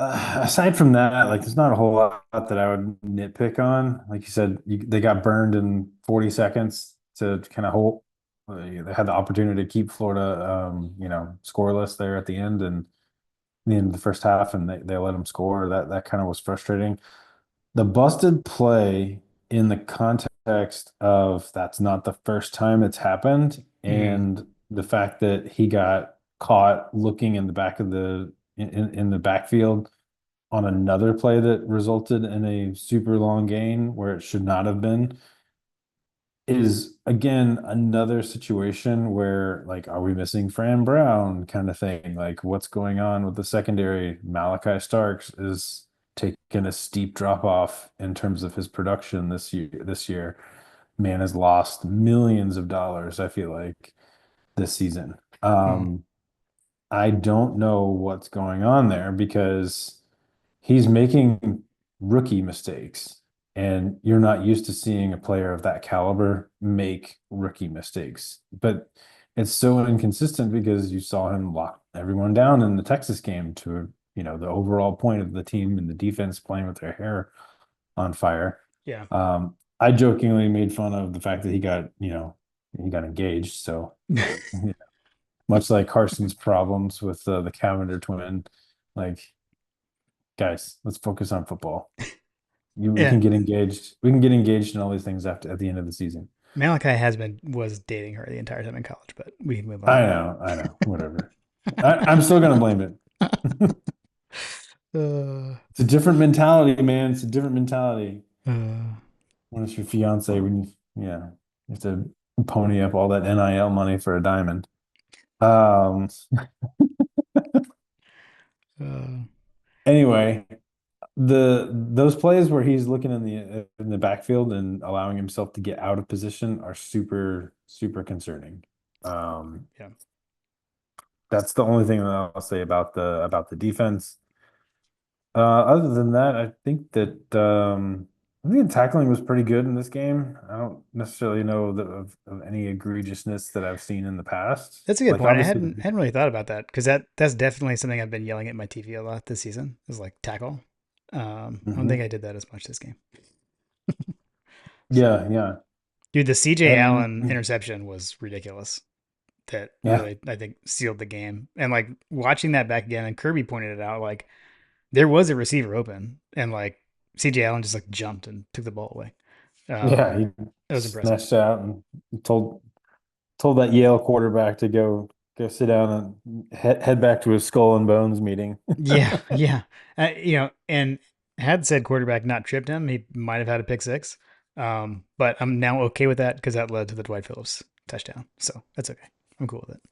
[SPEAKER 2] Aside from that, like there's not a whole lot that I would nitpick on. Like you said, they got burned in 40 seconds to kind of hold. They had the opportunity to keep Florida, scoreless there at the end and the end of the first half, and they let them score. That kind of was frustrating. The busted play in the context of that's not the first time it's happened,
[SPEAKER 1] Mm-hmm.
[SPEAKER 2] and the fact that he got caught looking in the back of in the backfield on another play that resulted in a super long gain where it should not have been is again another situation where like are we missing Fran Brown kind of thing, like what's going on with the secondary. Malachi Starks is taking a steep drop off in terms of his production this year. Man has lost millions of dollars, I feel like, this season.
[SPEAKER 1] Mm-hmm.
[SPEAKER 2] I don't know what's going on there because he's making rookie mistakes, and you're not used to seeing a player of that caliber make rookie mistakes. But it's so inconsistent because you saw him lock everyone down in the Texas game to, the overall point of the team and the defense playing with their hair on fire.
[SPEAKER 1] Yeah.
[SPEAKER 2] I jokingly made fun of the fact that he got engaged. So much like Carson's problems with the Cavender twin, like guys, let's focus on football. We
[SPEAKER 1] Yeah.
[SPEAKER 2] can get engaged. We can get engaged in all these things after at the end of the season.
[SPEAKER 1] Malachi was dating her the entire time in college, but we can move on.
[SPEAKER 2] I know, whatever. I'm still gonna blame it.
[SPEAKER 1] uh,
[SPEAKER 2] It's a different mentality, man. It's a different mentality.
[SPEAKER 1] uh,
[SPEAKER 2] When it's your fiance, you have to pony up all that NIL money for a diamond. Um,
[SPEAKER 1] uh,
[SPEAKER 2] anyway, those plays where he's looking in the backfield and allowing himself to get out of position are super, super concerning. Um,
[SPEAKER 1] yeah.
[SPEAKER 2] That's the only thing that I'll say about the defense. Other than that, I think that I think the tackling was pretty good in this game. I don't necessarily know of any egregiousness that I've seen in the past.
[SPEAKER 1] That's a good
[SPEAKER 2] Like
[SPEAKER 1] point. I
[SPEAKER 2] obviously,
[SPEAKER 1] hadn't really thought about that because that's definitely something I've been yelling at my TV a lot this season is like tackle. I don't think
[SPEAKER 2] Mhm.
[SPEAKER 1] I did that as much this game. So,
[SPEAKER 2] Yeah, yeah,
[SPEAKER 1] dude, the CJ
[SPEAKER 2] and
[SPEAKER 1] Allen interception was ridiculous. That
[SPEAKER 2] yeah,
[SPEAKER 1] really, I think, sealed the game. And like watching that back again, and Kirby pointed it out, like there was a receiver open, and like CJ Allen just like jumped and took the ball away.
[SPEAKER 2] yeah.
[SPEAKER 1] Um,
[SPEAKER 2] He
[SPEAKER 1] it was impressive.
[SPEAKER 2] snatched out and told told that Yale quarterback to go sit down and head back to his skull and bones meeting.
[SPEAKER 1] Yeah, yeah. And had said quarterback not tripped him, he might have had a pick six. But I'm now okay with that because that led to the Dwight Phillips touchdown. So that's okay. I'm cool with it.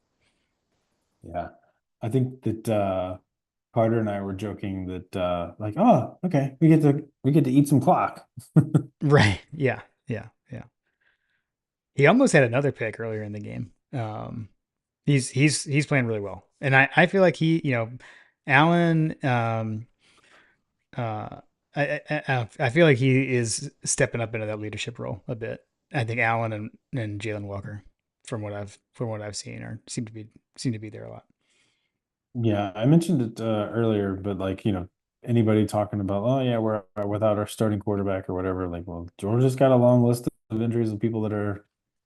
[SPEAKER 2] Yeah, I think that Carter and I were joking that like, oh, okay, we get to eat some clock.
[SPEAKER 1] Right. Yeah. Yeah. Yeah. He almost had another pick earlier in the game. He's playing really well, and I feel like Allen. Uh, I feel like he is stepping up into that leadership role a bit. I think Allen and Jalen Walker, from what I've seen, or seem to be there a lot.
[SPEAKER 2] Yeah, I mentioned it earlier, but like, anybody talking about, oh yeah, we're without our starting quarterback or whatever, like, well, Georgia's got a long list of injuries of people that are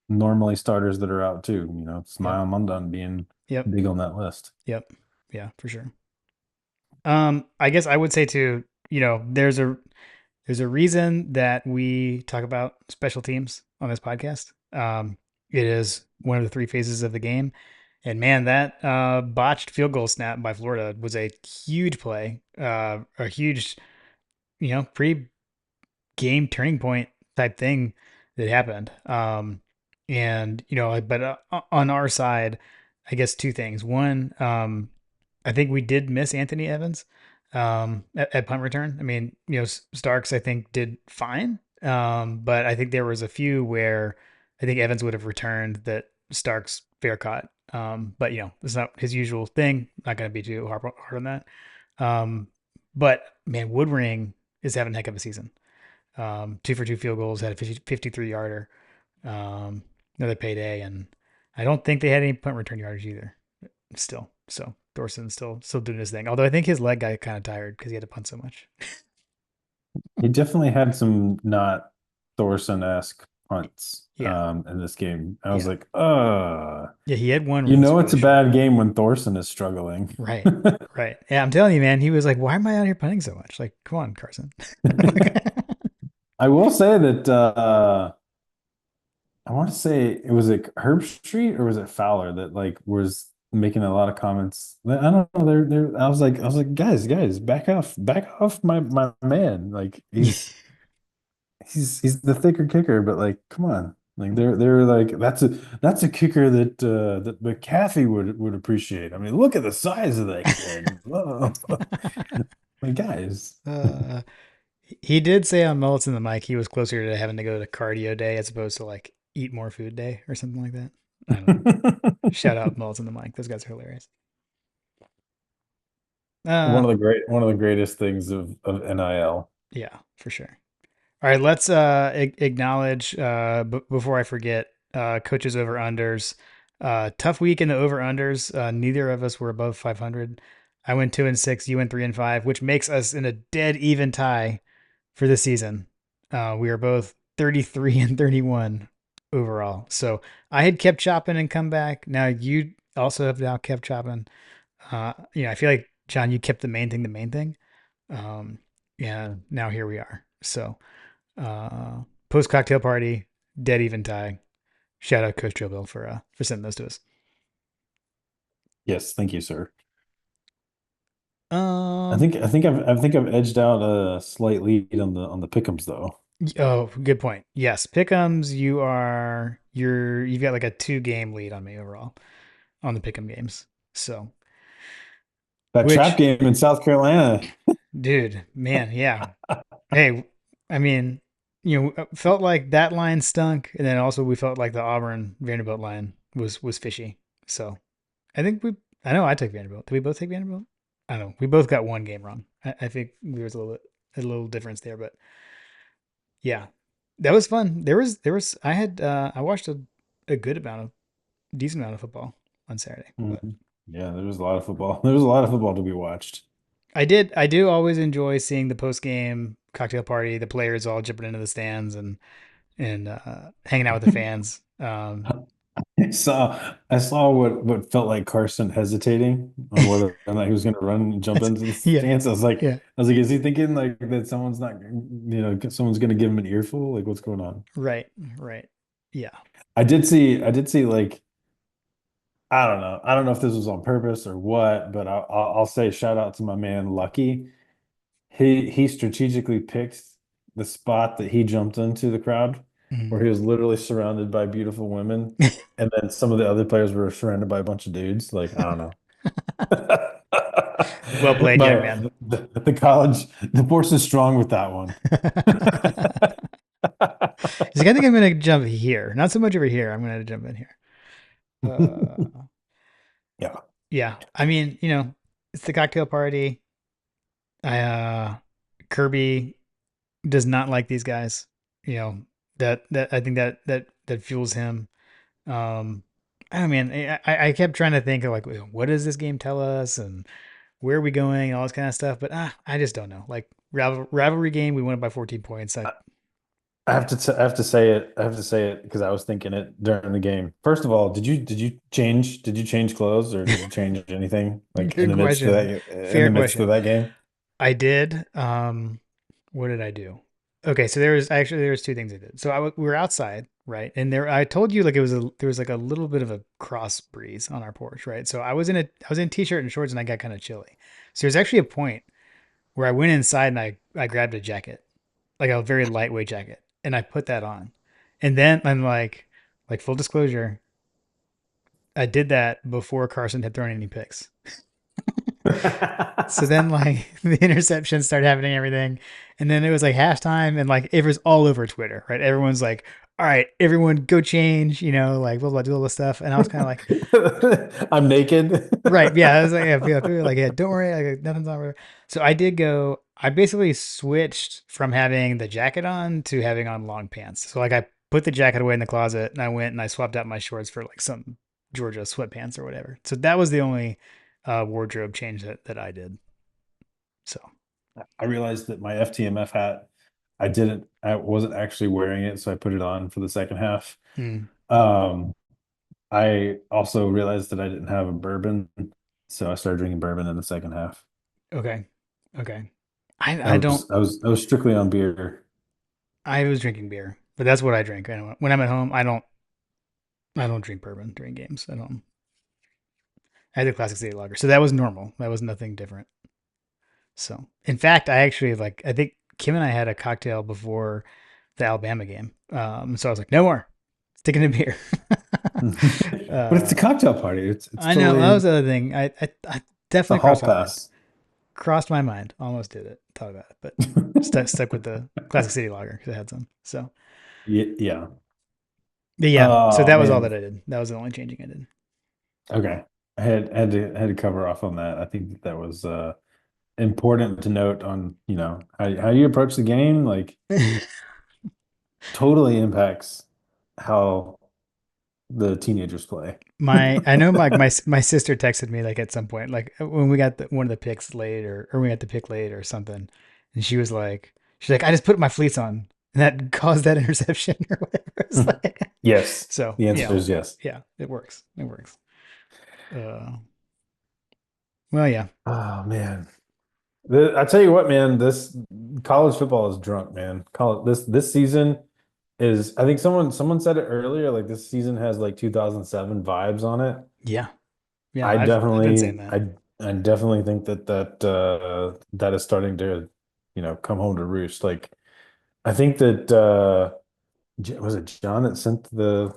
[SPEAKER 2] normally starters that are out too.
[SPEAKER 1] Yep.
[SPEAKER 2] Smile Mundan being
[SPEAKER 1] Yep.
[SPEAKER 2] big on that list.
[SPEAKER 1] Yep. Yeah, for sure. I guess I would say too, there's a reason that we talk about special teams on this podcast. It is one of the three phases of the game. And man, that botched field goal snap by Florida was a huge play, a huge, pre game turning point type thing that happened. And but on our side, I guess two things. One, I think we did miss Anthony Evans at punt return. I mean, Starks I think did fine, but I think there was a few where I think Evans would have returned that Starks fair caught. But it's not his usual thing. Not going to be too hard on that. Um, but man, Woodring is having a heck of a season. 2 for 2 field goals, had a 53 yarder, another payday, and I don't think they had any punt return yardage either. Still, so Thorson's still doing his thing. Although I think his leg got kind of tired because he had to punt so much.
[SPEAKER 2] He definitely had some not Thorson-esque punts
[SPEAKER 1] Yeah,
[SPEAKER 2] in this game. I was
[SPEAKER 1] yeah,
[SPEAKER 2] like,
[SPEAKER 1] yeah. He had one
[SPEAKER 2] you
[SPEAKER 1] where it was
[SPEAKER 2] know it's
[SPEAKER 1] really
[SPEAKER 2] a
[SPEAKER 1] short.
[SPEAKER 2] bad game when Thorson is struggling.
[SPEAKER 1] Right, right. Yeah, I'm telling you, man. He was like, "Why am I out here punting so much? Like, come on, Carson."
[SPEAKER 2] I will say that I want to say it was like Herb Street or was it Fowler that like was making a lot of comments. I don't know. I was like, guys, back off my man. Like he's the thicker kicker, but like, come on. Like they're like that's a kicker that McAfee would appreciate. I mean, look at the size of that kid. Whoa. Like guys.
[SPEAKER 1] uh, he did say on Mullets in the mic he was closer to having to go to cardio day as opposed to like eat more food day or something like that. I don't know. Shout out Mullets in the mic. Those guys are hilarious. Uh,
[SPEAKER 2] One of the greatest things of NIL.
[SPEAKER 1] yeah, for sure. All right, let's acknowledge before I forget coaches over unders. Tough week in the over unders. Neither of us were above 500. I went 2-6. You went 3-5, which makes us in a dead even tie for the season. We are both 33 and 31 overall. So I had kept chopping and come back. Now you also have now kept chopping. I feel like John, you kept the main thing the main thing. Um, yeah. Now here we are. So. Post cocktail party, dead even tie. Shout out Coach Joe Bill for sending those to us.
[SPEAKER 2] Yes, thank you, sir. I
[SPEAKER 1] Um.
[SPEAKER 2] think I think I've edged out a slight lead on the pick'ems though.
[SPEAKER 1] Oh, good point. Yes, Pickums. You've got like a 2 game lead on me overall on the Pick'em games. So,
[SPEAKER 2] That trap
[SPEAKER 1] which,
[SPEAKER 2] game in South Carolina.
[SPEAKER 1] dude, man, yeah. Hey, I mean, felt like that line stunk, and then also we felt like the Auburn Vanderbilt line was fishy. So I think I know I took Vanderbilt. Did we both take Vanderbilt? I don't know. We both got one game wrong. I think there was a little difference there, but Yeah, that was fun. There was I had I watched a good amount of decent amount of football on Saturday, but
[SPEAKER 2] Mhm. Yeah, there was a lot of football. There was a lot of football to be watched.
[SPEAKER 1] I do always enjoy seeing the post game cocktail party, the players all jumping into the stands and hanging out with the fans.
[SPEAKER 2] I saw what felt like Carson hesitating on whether or not he was going to run and jump into the
[SPEAKER 1] Yeah,
[SPEAKER 2] stands.
[SPEAKER 1] yeah,
[SPEAKER 2] I was like, is he thinking like that someone's not, someone's going to give him an earful? Like, what's going on?
[SPEAKER 1] right, right, yeah.
[SPEAKER 2] I did see like, I don't know. I don't know if this was on purpose or what, but I'll say shout out to my man Lucky. He strategically picked the spot that he jumped into the crowd,
[SPEAKER 1] Mhm.
[SPEAKER 2] where he was literally surrounded by beautiful women, and then some of the other players were surrounded by a bunch of dudes. Like, I don't know.
[SPEAKER 1] Well played, young man.
[SPEAKER 2] The college, the force is strong with that one.
[SPEAKER 1] He's like, I think I'm gonna jump here, not so much over here. I'm gonna jump in here. Uh,
[SPEAKER 2] Yeah.
[SPEAKER 1] yeah, I mean, it's the cocktail party. I Kirby does not like these guys. You know that I think that fuels him. Um, I mean, I kept trying to think of like, what does this game tell us, and where are we going, and all this kind of stuff. But I just don't know. Like rivalry game, we won it by 14 points.
[SPEAKER 2] I have to say it. I have to say it because I was thinking it during the game. First of all, did you change clothes or did you change anything like
[SPEAKER 1] Good question.
[SPEAKER 2] in the
[SPEAKER 1] Fair
[SPEAKER 2] midst of
[SPEAKER 1] question.
[SPEAKER 2] that game?
[SPEAKER 1] I did. What did I do? Okay, so there was two things I did. So we were outside, right? And there I told you like there was like a little bit of a cross breeze on our porch, right? So I was in a t-shirt and shorts and I got kind of chilly. So there's actually a point where I went inside and I grabbed a jacket, like a very lightweight jacket, and I put that on. And then I'm like full disclosure, I did that before Carson had thrown any picks. So then like the interceptions started happening, everything, and then it was like halftime, and like it was all over Twitter, right? Everyone's like, "All right, everyone, go change," like blah blah, do all this stuff, and I was kind of like,
[SPEAKER 2] I'm naked.
[SPEAKER 1] right, yeah, I was like, yeah, people were like, yeah, don't worry, like nothing's on. So I did go. I basically switched from having the jacket on to having on long pants. So like I put the jacket away in the closet, and I went and I swapped out my shorts for like some Georgia sweatpants or whatever. So that was the only wardrobe change that I did. So.
[SPEAKER 2] I realized that my FTMF hat, I wasn't actually wearing it, so I put it on for the second half.
[SPEAKER 1] Mm.
[SPEAKER 2] Um, I also realized that I didn't have a bourbon, so I started drinking bourbon in the second half.
[SPEAKER 1] Okay. Okay.
[SPEAKER 2] I
[SPEAKER 1] I don't.
[SPEAKER 2] was I was I was strictly on beer.
[SPEAKER 1] I was drinking beer, but that's what I drink. When I'm at home, I don't drink bourbon during games. I don't. I had the classic city lager, so that was normal. That was nothing different. So, in fact, I actually like. I think Kim and I had a cocktail before the Alabama game. So I was like, no more, sticking to beer.
[SPEAKER 2] But it's a
[SPEAKER 1] uh,
[SPEAKER 2] cocktail party. It's
[SPEAKER 1] I know that
[SPEAKER 2] totally
[SPEAKER 1] was the other thing. I
[SPEAKER 2] the
[SPEAKER 1] definitely
[SPEAKER 2] hall
[SPEAKER 1] crossed my mind.
[SPEAKER 2] pass.
[SPEAKER 1] Crossed my mind. Almost did it. Thought about it, but stuck with the classic city lager because I had some. So.
[SPEAKER 2] Yeah.
[SPEAKER 1] But yeah, so
[SPEAKER 2] Oh
[SPEAKER 1] that was all that
[SPEAKER 2] man.
[SPEAKER 1] I did. That was the only changing I did.
[SPEAKER 2] Okay. I had to cover off on that. I think that was important to note on, how you approach the game, like totally impacts how the teenagers play.
[SPEAKER 1] I know my sister texted me like at some point, like when we got one of the picks late or we got the pick late or something, and she's like, I just put my fleece on and that caused that interception or whatever. It's like,
[SPEAKER 2] Yes.
[SPEAKER 1] so
[SPEAKER 2] The answer is yes.
[SPEAKER 1] yeah, it works. It works. Uh, well, yeah,
[SPEAKER 2] Oh man. I tell you what, man, this college football is drunk, man. College this season is, I think someone said it earlier, like this season has like 2007 vibes on it.
[SPEAKER 1] yeah, yeah.
[SPEAKER 2] I
[SPEAKER 1] I've been saying
[SPEAKER 2] definitely
[SPEAKER 1] that.
[SPEAKER 2] I definitely think that is starting to, come home to roost. Like I think that was it John that sent the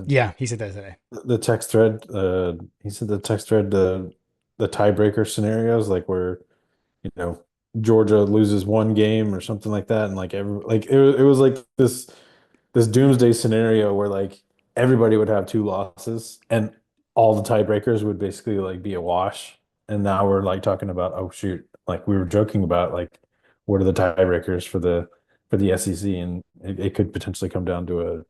[SPEAKER 1] Yeah, he said that today.
[SPEAKER 2] the text thread, he said the text thread, the tiebreaker scenarios, like where, you know, Georgia loses one game or something like that, and like it was like this doomsday scenario where like everybody would have two losses and all the tiebreakers would basically like be a wash. And now we're like talking about, oh shoot, like we were joking about like what are the tiebreakers for the for the SEC, and it could potentially come down to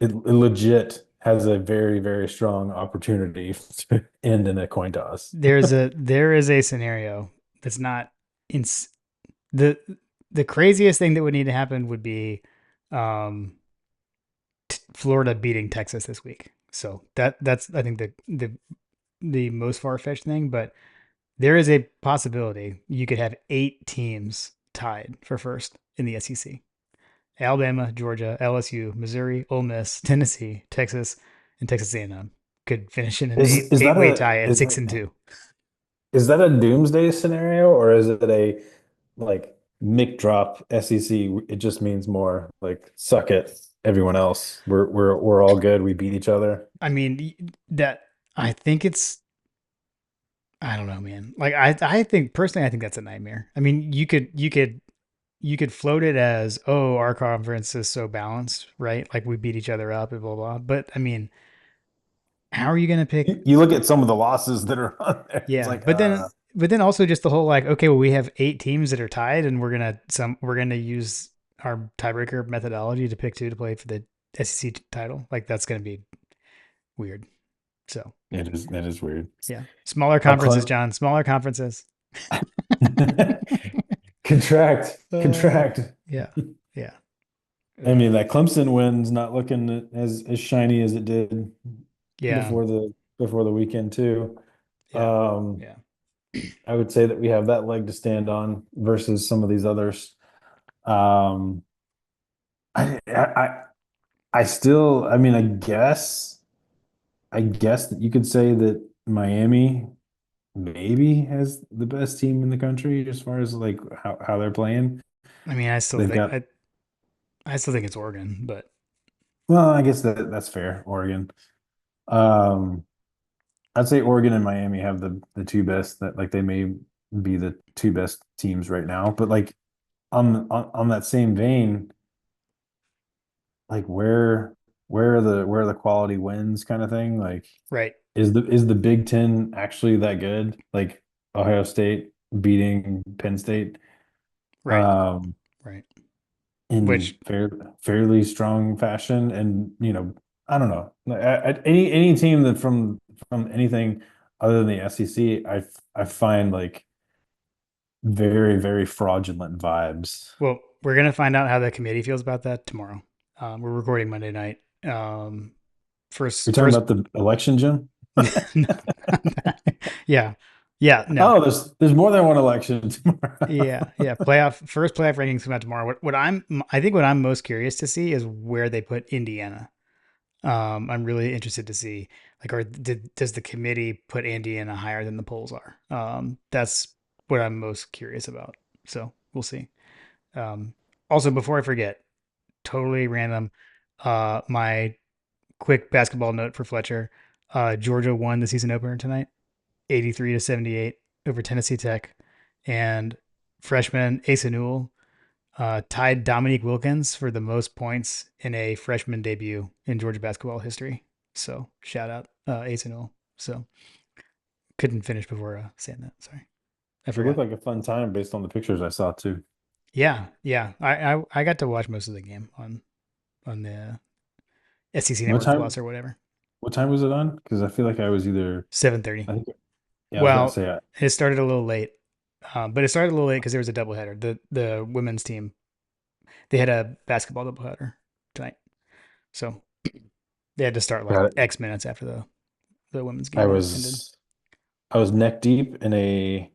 [SPEAKER 2] it legit has a very, very strong opportunity to end in a coin toss.
[SPEAKER 1] There is a scenario that's not in the the craziest thing that would need to happen would be um Florida beating Texas this week. So that's I think the most far fetched thing, but there is a possibility you could have 8 teams tied for first in the SEC. Alabama, Georgia, LSU, Missouri, Ole Miss, Tennessee, Texas, and Texas A&M could finish in an
[SPEAKER 2] Is that
[SPEAKER 1] eight-way
[SPEAKER 2] a
[SPEAKER 1] tie at 6-2.
[SPEAKER 2] is that a doomsday scenario, or is it a like Mick drop SEC? It just means more like suck it, everyone else. We're all good. We beat each other.
[SPEAKER 1] I mean that I think it's I don't know, man. Like I think personally I think that's a nightmare. I mean, you could float it as, oh, our conference is so balanced, right? Like we beat each other up and blah blah. But I mean, how are you going to pick?
[SPEAKER 2] You look at some of the losses that are on there. It's
[SPEAKER 1] Yeah,
[SPEAKER 2] like
[SPEAKER 1] but then also just the whole like, okay, well, we have 8 teams that are tied, and we're gonna use our tiebreaker methodology to pick two to play for the SEC title. Like that's gonna be weird. So
[SPEAKER 2] that is weird.
[SPEAKER 1] yeah, smaller
[SPEAKER 2] A
[SPEAKER 1] conferences,
[SPEAKER 2] Cle
[SPEAKER 1] John. Smaller conferences. uh,
[SPEAKER 2] contract.
[SPEAKER 1] yeah, yeah,
[SPEAKER 2] I mean, that Clemson win's not looking as shiny as it did
[SPEAKER 1] yeah,
[SPEAKER 2] before the weekend too.
[SPEAKER 1] yeah,
[SPEAKER 2] Um,
[SPEAKER 1] yeah.
[SPEAKER 2] I would say that we have that leg to stand on versus some of these others. Um, I still, I mean, I guess that you could say that Miami maybe has the best team in the country as far as like how they're playing.
[SPEAKER 1] I mean,
[SPEAKER 2] They've got,
[SPEAKER 1] I still think it's Oregon, but
[SPEAKER 2] well, I guess that's fair, Oregon. Um, I'd say Oregon and Miami have the two best that like they may be the two best teams right now. But like on that same vein, like where are the quality wins kind of thing? Like
[SPEAKER 1] right,
[SPEAKER 2] is the Big Ten actually that good? Like Ohio State beating Penn State
[SPEAKER 1] right,
[SPEAKER 2] um
[SPEAKER 1] right.
[SPEAKER 2] in
[SPEAKER 1] Which
[SPEAKER 2] fairly strong fashion. And I don't know. Any team that from anything other than the SEC, I find like very, very fraudulent vibes.
[SPEAKER 1] Well, we're gonna find out how the committee feels about that tomorrow. We're recording Monday night.
[SPEAKER 2] You're talking
[SPEAKER 1] First,
[SPEAKER 2] about the election, Jim?
[SPEAKER 1] no, yeah, yeah, no,
[SPEAKER 2] Oh, there's more than one election tomorrow.
[SPEAKER 1] yeah, yeah. First playoff rankings come out tomorrow. I think what I'm most curious to see is where they put Indiana. I'm really interested to see like, does the committee put Indiana higher than the polls are? That's what I'm most curious about. So we'll see. Um, Also, before I forget, totally random. My quick basketball note for Fletcher. Georgia won the season opener tonight, 83-78 over Tennessee Tech, and freshman Asa Newell tied Dominique Wilkins for the most points in a freshman debut in Georgia basketball history. So shout out Asa Newell. So couldn't finish before saying that. Sorry, I
[SPEAKER 2] It looked
[SPEAKER 1] forgot.
[SPEAKER 2] like a fun time based on the pictures I saw too.
[SPEAKER 1] Yeah, yeah. I got to watch most of the game on the SEC
[SPEAKER 2] What
[SPEAKER 1] Network
[SPEAKER 2] time?
[SPEAKER 1] Plus or whatever.
[SPEAKER 2] What time was it on? Because I feel like I was either.
[SPEAKER 1] 7:30.
[SPEAKER 2] I think. Yeah, I was about to
[SPEAKER 1] Well,
[SPEAKER 2] say.
[SPEAKER 1] it started a little late, but it started a little late because there was a doubleheader. The women's team they had a basketball doubleheader tonight, so they had to start like
[SPEAKER 2] Got it.
[SPEAKER 1] X minutes after the women's
[SPEAKER 2] I
[SPEAKER 1] game ended.
[SPEAKER 2] was. I was neck deep in a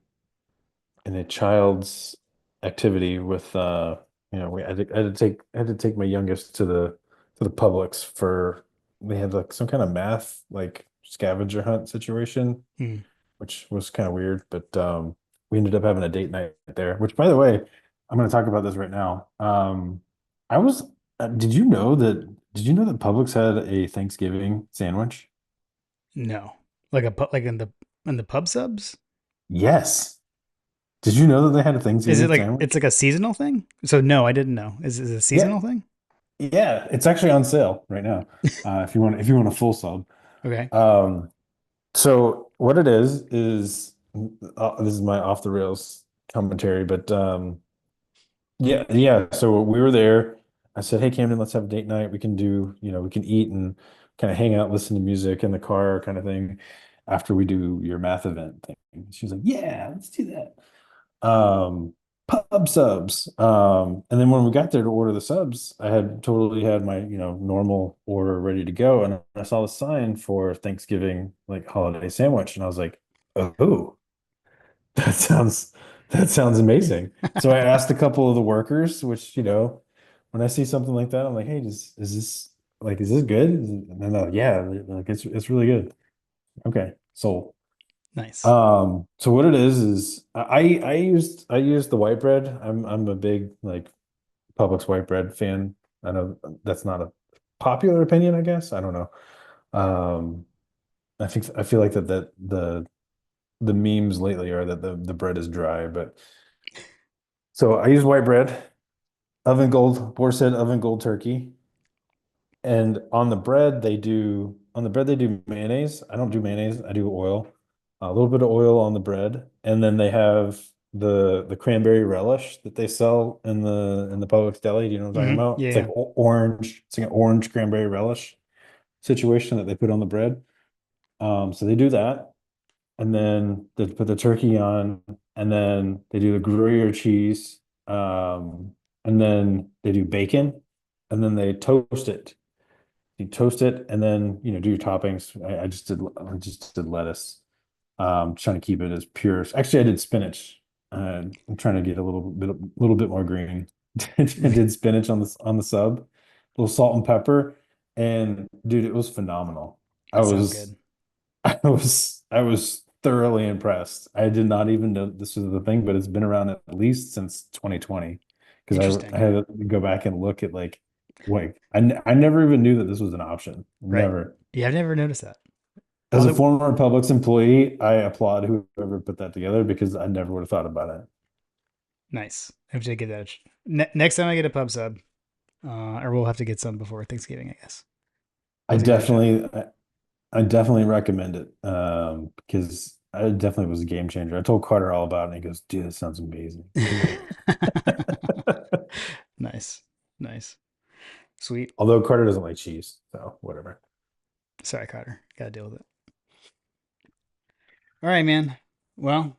[SPEAKER 2] child's activity with I had to take my youngest to the Publix for they had like some kind of math like scavenger hunt situation,
[SPEAKER 1] Hmm.
[SPEAKER 2] which was kind of weird, but we ended up having a date night there, which by the way, I'm going to talk about this right now. I was did you know that Publix had a Thanksgiving sandwich?
[SPEAKER 1] No, like in the pub subs.
[SPEAKER 2] Yes. Did you know that they had a
[SPEAKER 1] Is it
[SPEAKER 2] Thanksgiving
[SPEAKER 1] like it's
[SPEAKER 2] sandwich?
[SPEAKER 1] like a seasonal thing? So no, I didn't know. Is it a
[SPEAKER 2] Yeah.
[SPEAKER 1] seasonal thing?
[SPEAKER 2] Yeah, it's actually on sale right now. If you want a full sub.
[SPEAKER 1] Okay.
[SPEAKER 2] Um, so what it is this is my off the rails commentary, but Yeah, yeah. So we were there. I said, "Hey, Camden, let's have a date night. We can do, we can eat and kind of hang out, listen to music in the car, kind of thing, after we do your math event thing." She's like, "Yeah, let's do that." Pub subs. And then when we got there to order the subs, I had totally had my, normal order ready to go, and I saw the sign for Thanksgiving, like holiday sandwich, and I was like, "Oh." That sounds that sounds amazing. So I asked a couple of the workers, which, when I see something like that, I'm like, hey, is this good? And then they're like, yeah, like it's really good. Okay. So
[SPEAKER 1] Nice.
[SPEAKER 2] so what it is I used the white bread. I'm a big like Publix white bread fan. I know that's not a popular opinion, I guess. I don't know. Um I feel like that the memes lately are that the bread is dry, but so I use white bread, oven gold, Boar said oven gold turkey. And on the bread they do mayonnaise. I don't do mayonnaise, I do oil. A little bit of oil on the bread. And then they have the cranberry relish that they sell in the Publix deli. Do you know what I'm talking about?
[SPEAKER 1] Yeah,
[SPEAKER 2] It's
[SPEAKER 1] yeah.
[SPEAKER 2] like orange, it's like an orange cranberry relish situation that they put on the bread. So they do that. And then they put the turkey on, and then they do the Gruyere cheese, and then they do bacon, and then they toast it. You toast it, and then do your toppings. I just did lettuce. Trying to keep it as pure. Actually, I did spinach. I'm trying to get a little bit more green. I did spinach on the sub, a little salt and pepper, and dude, it was phenomenal. I
[SPEAKER 1] That sounds
[SPEAKER 2] was
[SPEAKER 1] good.
[SPEAKER 2] I was thoroughly impressed. I did not even know this was the thing, but it's been around at least since 2020 because I
[SPEAKER 1] Interesting.
[SPEAKER 2] had to go back and look at like wait, I never even knew that this was an option.
[SPEAKER 1] Right.
[SPEAKER 2] Never.
[SPEAKER 1] Yeah, I've never noticed that.
[SPEAKER 2] As
[SPEAKER 1] Well,
[SPEAKER 2] a former Publix employee, I applaud whoever put that together because I never would have thought about it.
[SPEAKER 1] nice. I have to get that. Next time I get a pub sub, or we'll have to get some before Thanksgiving, I guess.
[SPEAKER 2] I
[SPEAKER 1] I'll have to give it a shot.
[SPEAKER 2] definitely I definitely recommend it because it definitely was a game changer. I told Carter all about it and he goes, "Dude, that sounds amazing."
[SPEAKER 1] Nice. Nice. Sweet.
[SPEAKER 2] Although Carter doesn't like cheese, so whatever.
[SPEAKER 1] Sorry, Carter. Got to deal with it. All right, man. Well,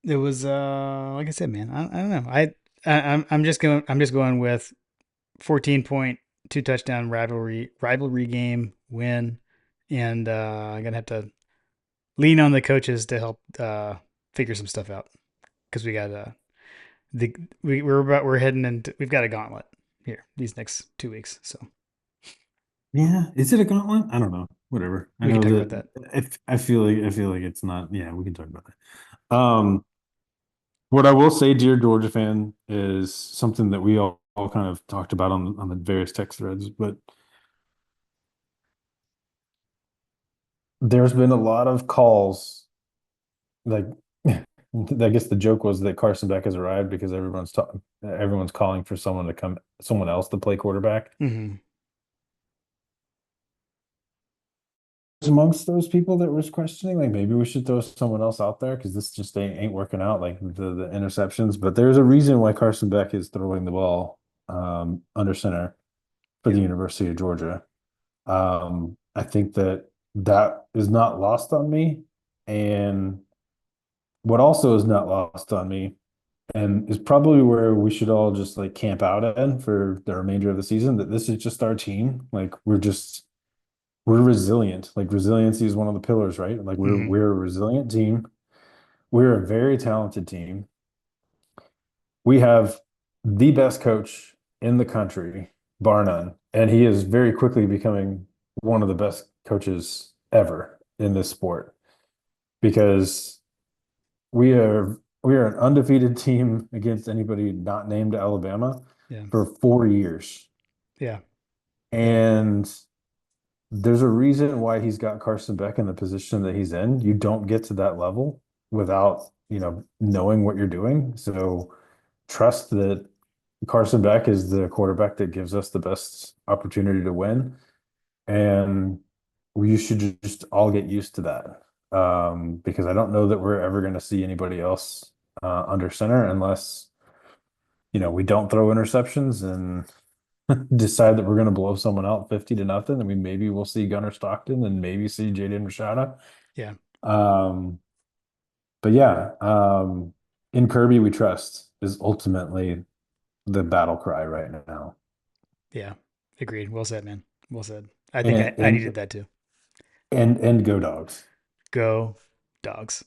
[SPEAKER 1] it was like I said, man. I don't know. I'm just going with 14 point, two touchdown rivalry game win, and I'm gonna have to lean on the coaches to help figure some stuff out because we got the we're heading into we've got a gauntlet here these next 2 weeks, so
[SPEAKER 2] Yeah, is it a gauntlet? I don't know. Whatever. I
[SPEAKER 1] we can
[SPEAKER 2] know
[SPEAKER 1] talk about
[SPEAKER 2] that
[SPEAKER 1] that.
[SPEAKER 2] if I feel like it's not. Yeah, we can talk about that. What I will say, dear Georgia fan, is something that we all kind of talked about on the various text threads, but there's been a lot of calls. Like, I guess the joke was that Carson Beck has arrived because everyone's calling for someone else to play quarterback.
[SPEAKER 1] Hmm.
[SPEAKER 2] Amongst those people that was questioning, like maybe we should throw someone else out there because this just ain't working out, like the interceptions. But there's a reason why Carson Beck is throwing the ball under center for the
[SPEAKER 1] Yep.
[SPEAKER 2] University of Georgia. I think that is not lost on me. And what also is not lost on me, and is probably where we should all just like camp out in for the remainder of the season, that this is just our team. Like we're resilient. Like resiliency is one of the pillars, right? Like we're
[SPEAKER 1] Hmm.
[SPEAKER 2] we're a resilient team. We're a very talented team. We have the best coach in the country, bar none, and he is very quickly becoming one of the best coaches ever in this sport because we are an undefeated team against anybody not named Alabama
[SPEAKER 1] Yeah.
[SPEAKER 2] for 4 years.
[SPEAKER 1] Yeah. Yeah.
[SPEAKER 2] And there's a reason why he's got Carson Beck in the position that he's in. You don't get to that level without, knowing what you're doing. So trust that Carson Beck is the quarterback that gives us the best opportunity to win. And we should just all get used to that. Because I don't know that we're ever going to see anybody else. under center unless, we don't throw interceptions and decide that we're going to blow someone out 50-0. I mean, maybe we'll see Gunnar Stockton and maybe see Jaden Rashada.
[SPEAKER 1] Yeah.
[SPEAKER 2] Um, but yeah, in Kirby we trust is ultimately the battle cry right now.
[SPEAKER 1] Yeah. Agreed. Well said, man. Well said. I think
[SPEAKER 2] And
[SPEAKER 1] I
[SPEAKER 2] and
[SPEAKER 1] needed that too.
[SPEAKER 2] and go dogs.
[SPEAKER 1] Go dogs.